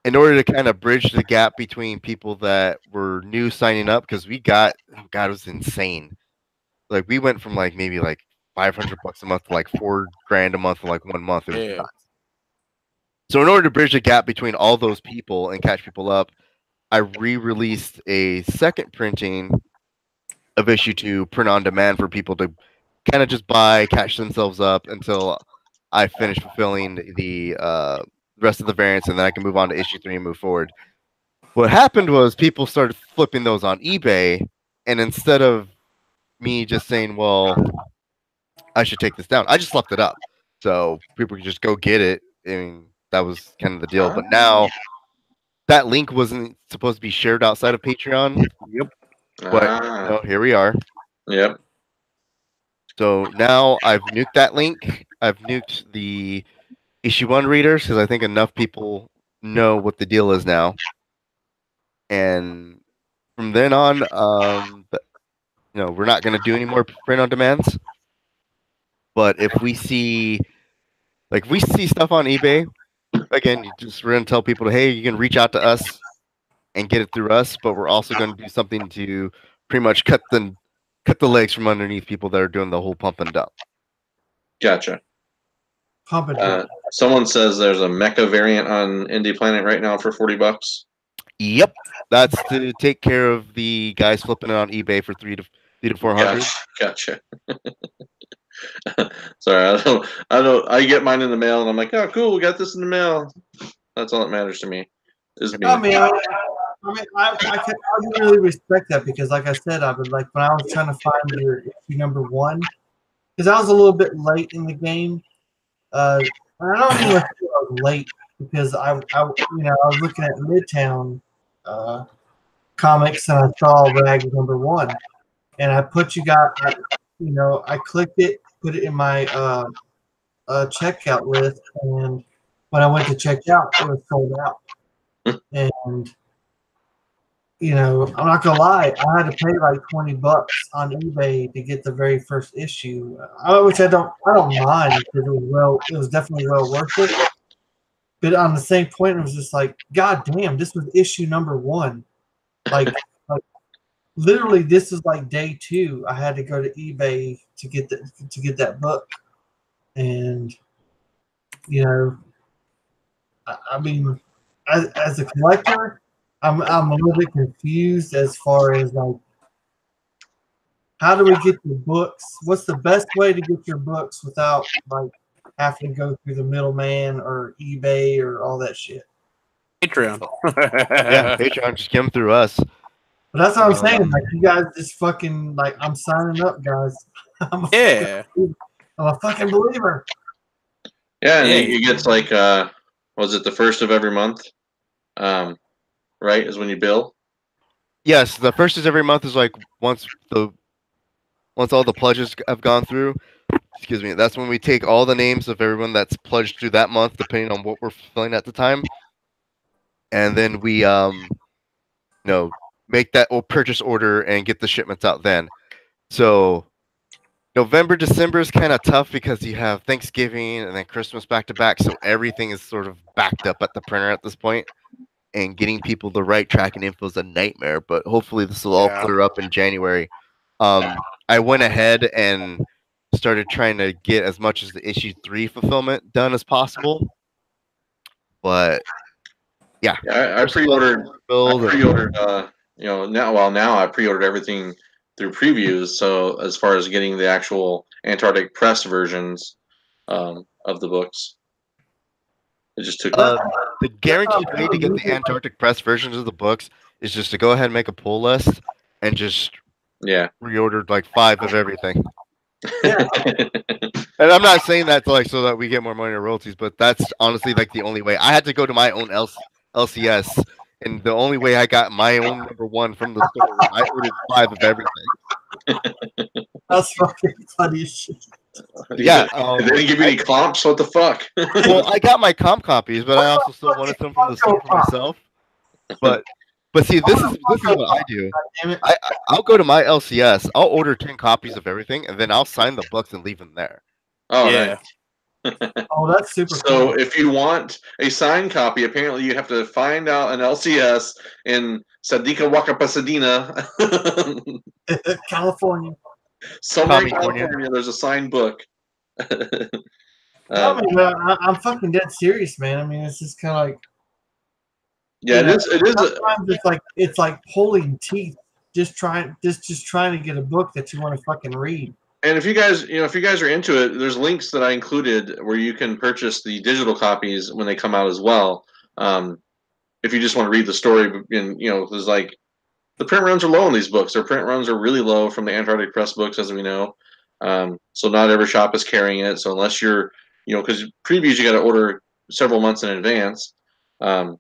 In order to kind of bridge the gap between people that were new signing up, because we got, oh God, it was insane. Like we went from like maybe like $500 a month to like $4,000 a month for like 1 month. It was nuts. So in order to bridge the gap between all those people and catch people up, I re-released a second printing of issue 2, print on demand, for people to kind of just buy, catch themselves up until I finish fulfilling the rest of the variants, and then I can move on to issue 3 and move forward. What happened was people started flipping those on eBay, and instead of me just saying, well, I should take this down, I just left it up. So people could just go get it. I mean, that was kind of the deal. But now that link wasn't supposed to be shared outside of Patreon. Yep. But here we are. Yep. So now I've nuked that link. I've nuked the issue 1 readers because I think enough people know what the deal is now. And from then on, we're not going to do any more print on demands. But if we see stuff on eBay, again, we're going to tell people, hey, you can reach out to us and get it through us. But we're also going to do something to pretty much cut the legs from underneath people that are doing the whole pump and dump. Gotcha. Pump and dump. Someone says there's a mecha variant on Indie Planet right now for $40. Yep, that's to take care of the guys flipping it on eBay for Lita 400. Gotcha. Sorry, I get mine in the mail, and I'm like, oh, cool, we got this in the mail. That's all that matters to me. Is me. I mean, I really respect that because, like I said, I would like when I was trying to find your issue number 1, because I was a little bit late in the game. I don't even feel I was late because I was looking at Midtown comics and I saw Rag number 1, and I I clicked it, put it in my checkout list, and when I went to check out, it was sold out. And I'm not gonna lie, I had to pay like $20 on eBay to get the very first issue, which I don't mind because it was definitely well worth it. But on the same point, it was just like, God damn, this was issue number 1. Like literally, this is like day 2. I had to go to eBay to get that book, and I mean, as a collector, I'm a little bit confused as far as like, how do we get your books? What's the best way to get your books without like having to go through the middleman or eBay or all that shit? Patreon. Yeah, Patreon just came through us. But that's what I'm saying. Like, you guys just fucking like, I'm signing up, guys. I'm a fucking believer. Yeah, and you get like, was it the first of every month? Right, is when you bill. Yes, the first is every month is like once all the pledges have gone through. Excuse me. That's when we take all the names of everyone that's pledged through that month, depending on what we're fulfilling at the time, and then we make that purchase order and get the shipments out then. So November, December is kind of tough because you have Thanksgiving and then Christmas back to back, so everything is sort of backed up at the printer at this point, and getting people the right tracking info is a nightmare. But hopefully this will all clear up in January. I went ahead and started trying to get as much as the issue 3 fulfillment done as possible, but yeah, I pre-ordered. Now I pre-ordered everything through previews. So as far as getting the actual Antarctic press versions of the books, it just took. The guaranteed way to get the Antarctic press versions of the books is just to go ahead and make a pull list and just reorder like 5 of everything. Yeah. And I'm not saying that to so that we get more money or royalties, but that's honestly like the only way. I had to go to my own LCS, and the only way I got my own number 1 from the store was I ordered 5 of everything. That's fucking funny shit. Yeah, they didn't give you any comps. What the fuck? Well, I got my comp copies, but I also still wanted some from the store for myself. But see, this is what I do. I'll go to my LCS. I'll order 10 copies of everything, and then I'll sign the books and leave them there. Oh, yeah. Nice. Oh, that's super. So if you want a signed copy, apparently you have to find out an LCS in Sadika Waka Pasadena, California. Somewhere in California, there's a signed book. I'm fucking dead serious, man. I mean, it's just kind of like. Yeah, it is. Sometimes it's like pulling teeth, just trying to get a book that you want to fucking read. And if you guys are into it, there's links that I included where you can purchase the digital copies when they come out as well. If you just want to read the story, and there's like the print runs are low on these books. Their print runs are really low from the Antarctic Press books, as we know. So not every shop is carrying it. So unless you're, because previews you got to order several months in advance. But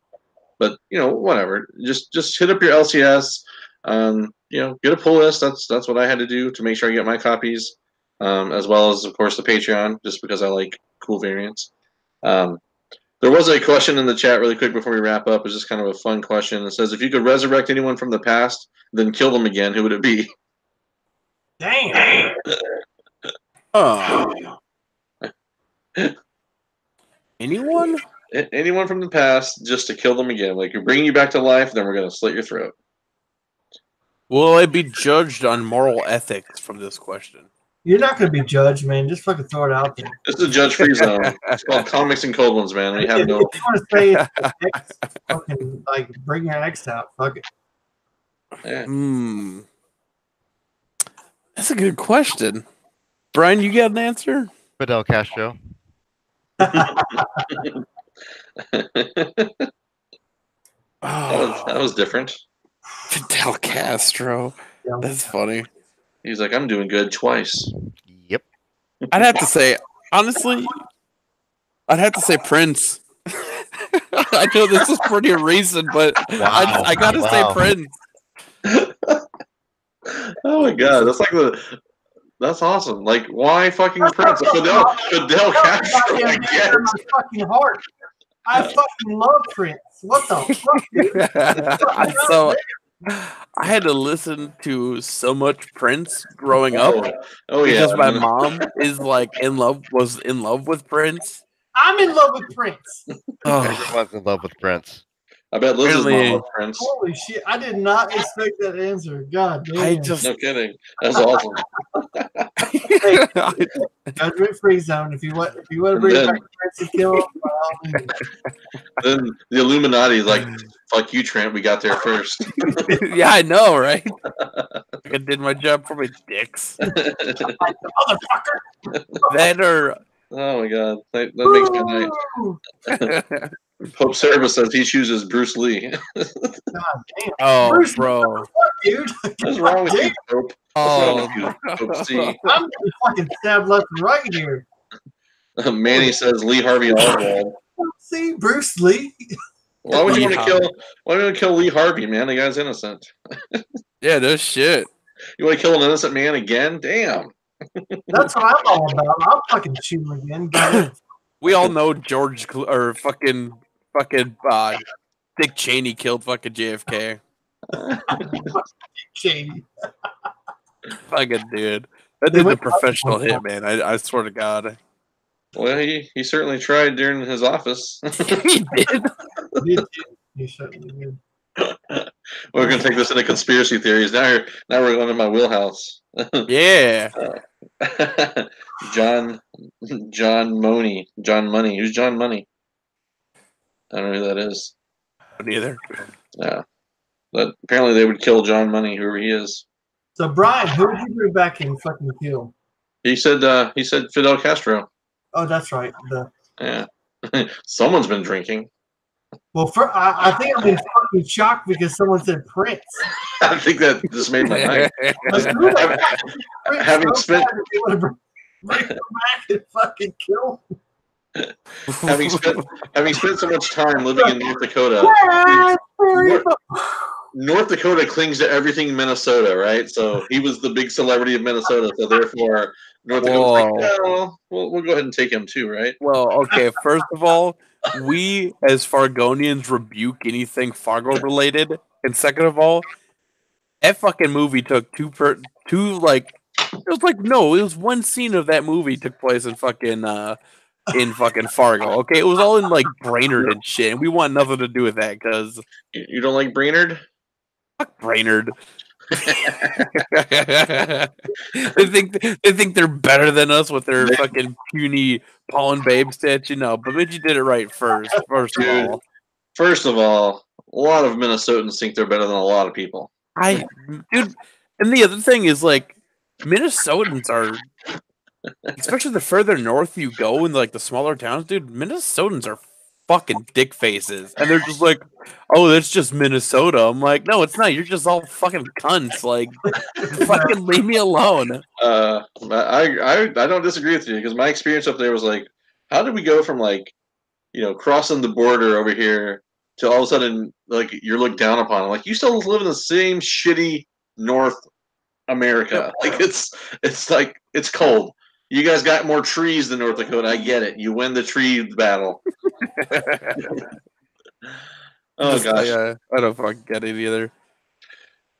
whatever. Just hit up your LCS. Get a pull list. That's what I had to do to make sure I get my copies, as well as of course the Patreon, just because I like cool variants. There was a question in the chat really quick before we wrap up. It's just kind of a fun question. It says, if you could resurrect anyone from the past, then kill them again, who would it be? Damn. Anyone? Anyone from the past, just to kill them again. Like, we're bringing you back to life, then we're going to slit your throat. Will I be judged on moral ethics from this question? You're not going to be judged, man. Just fucking throw it out there. This is a judge-free zone. It's called Comics and Cold Ones, man. We have no. If you want to say it's fucking, bring your ex out. Fuck it. Yeah. That's a good question. Brian, you got an answer? Fidel Castro. That was different. Fidel Castro. Yeah. That's funny. He's like, I'm doing good twice. Yep. I'd have to say, honestly, I'd have to say Prince. I know this is pretty recent, but Wow. I gotta say Wow. Prince. Oh my god, that's awesome. Like, why fucking Prince? Fidel Castro, I get. My fucking heart. I fucking love Prince. What the fuck, dude? So I had to listen to so much Prince growing up Oh yeah. because my mom was in love with Prince. I'm in love with Prince. Oh, Everyone's in love with Prince. I bet Liz's Apparently- mom loved Prince. Holy shit! I did not expect that answer. God damn. I just No kidding. That's awesome. Judgment free zone. If you want to bring then- back Prince and kill him, by all means. Then the Illuminati is like, fuck you, Trent. We got there first. yeah, I know, right? I did my job for my dicks. Motherfucker. That or Oh my god, that makes my night. Woo! Pope Service says he chooses Bruce Lee. God damn. oh, Bruce, bro. Fuck, dude. What's wrong with you, Pope? Oh, What's wrong with you, Pope C? I'm getting fucking stabbed left and right here. Manny says Lee Harvey Oswald. See, Bruce Lee. Why would you want to Lee kill? Why would you want to kill Lee Harvey, man? The guy's innocent. yeah, no shit. You want to kill an innocent man again? Damn. That's what I'm all about. I'll fucking shoot him again. God, We all know or fucking Dick Cheney killed fucking JFK. Shady. Fucking dude. That dude's a professional hit, man. I swear to God. Well, he certainly tried during his office. He did. He certainly did. We're gonna take this into conspiracy theories. Now we're going to my wheelhouse. Yeah. John Money. John Money. Who's John Money? I don't know who that is. Neither. Yeah. But apparently they would kill John Money, whoever he is. So, Brian, who would you bring back and fucking kill? He said Fidel Castro. Oh, that's right. Yeah. Someone's been drinking. Well, I think I'm in fucking shock because someone said Prince. I think that just made my night. Like, who the fuck is Prince Having so spent- bad that they want to bring him back and fucking kill him? having spent so much time living in North Dakota, North Dakota clings to everything Minnesota, right? So he was the big celebrity of Minnesota. So therefore, North Dakota's like, yeah, we'll go ahead and take him too, right? Well, okay. First of all, we as Fargonians rebuke anything Fargo related, and second of all, that fucking movie took it was one scene of that movie took place in fucking Fargo. Okay, it was all in like Brainerd and shit, and we want nothing to do with that because You don't like Brainerd? fuck Brainerd. they think they're better than us with their fucking puny Paul and Babe statue. No, but Midge did it right first. Dude. First of all, a lot of Minnesotans think they're better than a lot of people. Dude, and the other thing is like Minnesotans are, especially the further north you go in like the smaller towns, dude. Minnesotans are fucking dick faces, and they're just like, "Oh, that's just Minnesota." I'm like, "No, it's not. You're just all fucking cunts. Like, fucking leave me alone." I don't disagree with you because my experience up there was like, how did we go from like, crossing the border over here to all of a sudden like you're looked down upon? Like you still live in the same shitty North America. Like it's like it's cold. You guys got more trees than North Dakota. I get it. You win the tree battle. Oh gosh. I don't fucking get it either.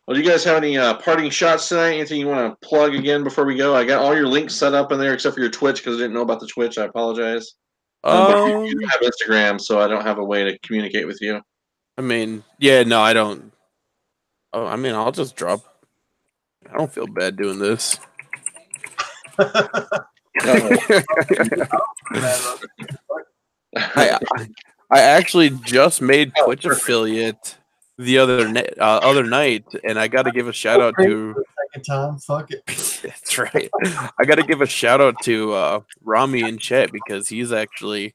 Well, do you guys have any parting shots tonight? Anything you want to plug again before we go? I got all your links set up in there except for your Twitch because I didn't know about the Twitch. I apologize. But you have Instagram, so I don't have a way to communicate with you. I mean, yeah, no, I don't. Oh, I mean, I'll just drop. I don't feel bad doing this. I actually just made Twitch affiliate the other night, and I got to give a shout out to second time. Fuck it. That's right. I got to give a shout out to Rami in chat because he's actually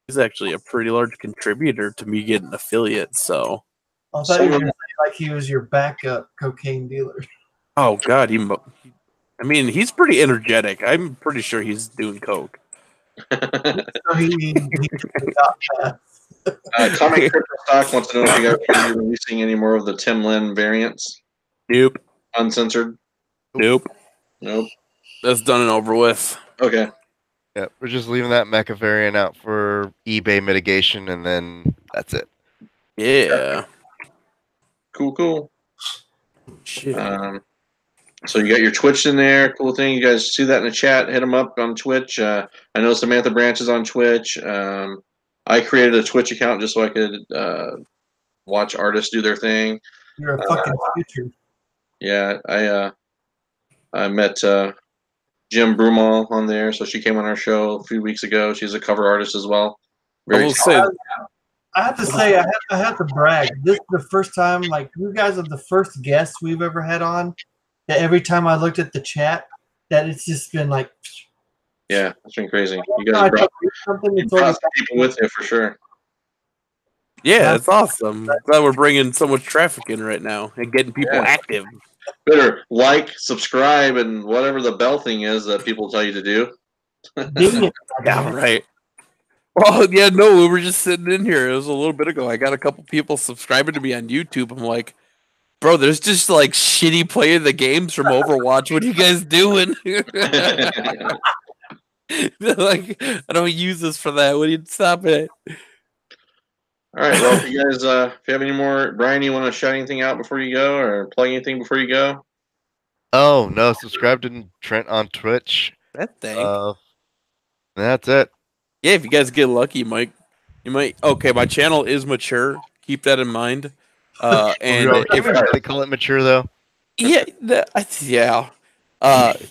a pretty large contributor to me getting affiliates. So, I thought you were going to say like he was your backup cocaine dealer. oh god, I mean, he's pretty energetic. I'm pretty sure he's doing coke. So he got that. Comic Crypto Stock wants to know if you guys are going to be releasing any more of the Tim Lin variants. Nope. Uncensored? Nope. Nope. That's done and over with. Okay. Yeah, we're just leaving that mecha variant out for eBay mitigation, and then that's it. Yeah. Cool. Shit. So you got your Twitch in there. Cool thing. You guys see that in the chat. Hit them up on Twitch. I know Samantha Branch is on Twitch. I created a Twitch account just so I could watch artists do their thing. You're a fucking future. Yeah, I met Jim Broomall on there, so she came on our show a few weeks ago. She's a cover artist as well. I will say, I have to say, I have to brag. This is the first time, like, you guys are the first guests we've ever had on. That every time I looked at the chat, that it's just been like, yeah, it's been crazy. You guys brought some people with you for sure. yeah, it's awesome. Glad we're bringing so much traffic in right now and getting people active. Better like, subscribe, and whatever the bell thing is that people tell you to do. Yeah, right. Well, yeah, no, we were just sitting in here. It was a little bit ago. I got a couple people subscribing to me on YouTube. I'm like, bro, there's just like shitty playing the games from Overwatch. What are you guys doing? Like, I don't use this for that. What do you stop it? All right. Well, if you guys, if you have any more, Brian, you want to shout anything out before you go, or plug anything before you go? Oh no! Subscribe to Trent on Twitch. That thing. That's it. Yeah, if you guys get lucky, you might. Okay, my channel is mature. Keep that in mind. And if they call it mature though. Yeah, yeah.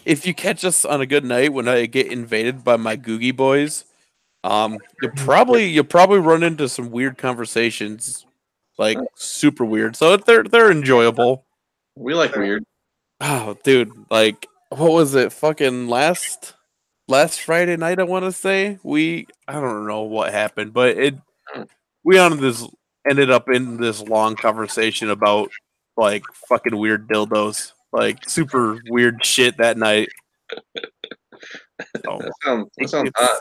If you catch us on a good night when I get invaded by my Googie boys, you'll probably run into some weird conversations, like super weird. So they're enjoyable. We like weird. Oh, dude, like what was it? Fucking last Friday night, I want to say I don't know what happened, but we ended up in this long conversation about like fucking weird dildos, like super weird shit that night. So, that sounds hot.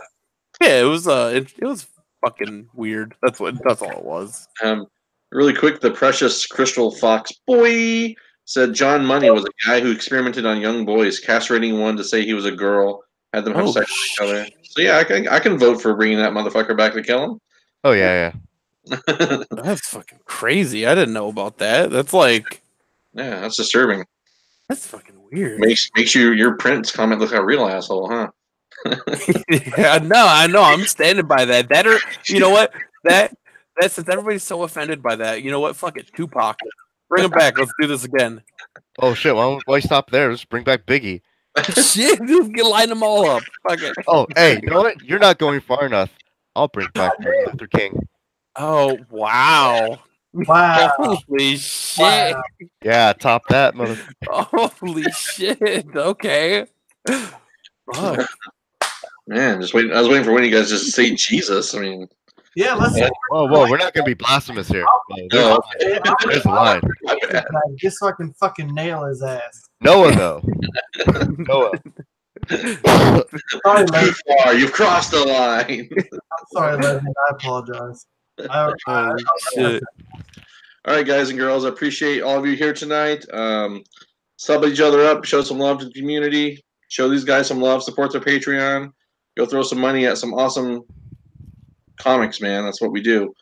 Yeah, it was fucking weird. That's all it was. Really quick, the precious Crystal Fox boy said John Money was a guy who experimented on young boys, castrating one to say he was a girl, had them have sex with each other. So yeah, I can vote for bringing that motherfucker back to kill him. Oh yeah. That's fucking crazy. I didn't know about that. That's like, yeah, that's disturbing. That's fucking weird. Makes your Prince comment look like a real asshole, huh? Yeah, no, I know. I'm standing by that. That or you know what? That since everybody's so offended by that, you know what? Fuck it, Tupac. Bring him back. Let's do this again. Oh shit! Why stop there? Let's bring back Biggie. Shit, you can line them all up. Fuck it. Oh, hey, you know what? You're not going far enough. I'll bring back Martin Luther King. Oh wow! Wow! Holy shit! Wow. Yeah, top that, mother. Holy shit! Okay. Fuck. Man, just waiting. I was waiting for when you guys just say Jesus. I mean, yeah, let's. Whoa, we're not gonna be blasphemous here. No. There's a line. Just so I can fucking nail his ass. Noah, though. Noah. Sorry, Too Leslie. far. You've crossed the line. I'm sorry, Leslie. I apologize. Shit. All right, guys and girls, I appreciate all of you here tonight. Sub each other up, show some love to the community, show these guys some love, support their Patreon, go throw some money at some awesome comics, man. That's what we do.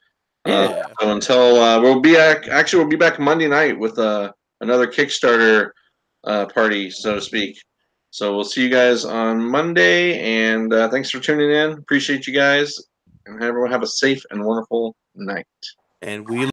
Yeah. So until we'll be back Monday night with another Kickstarter party, so to speak. So we'll see you guys on Monday, and thanks for tuning in. Appreciate you guys, and everyone have a safe and wonderful night. And we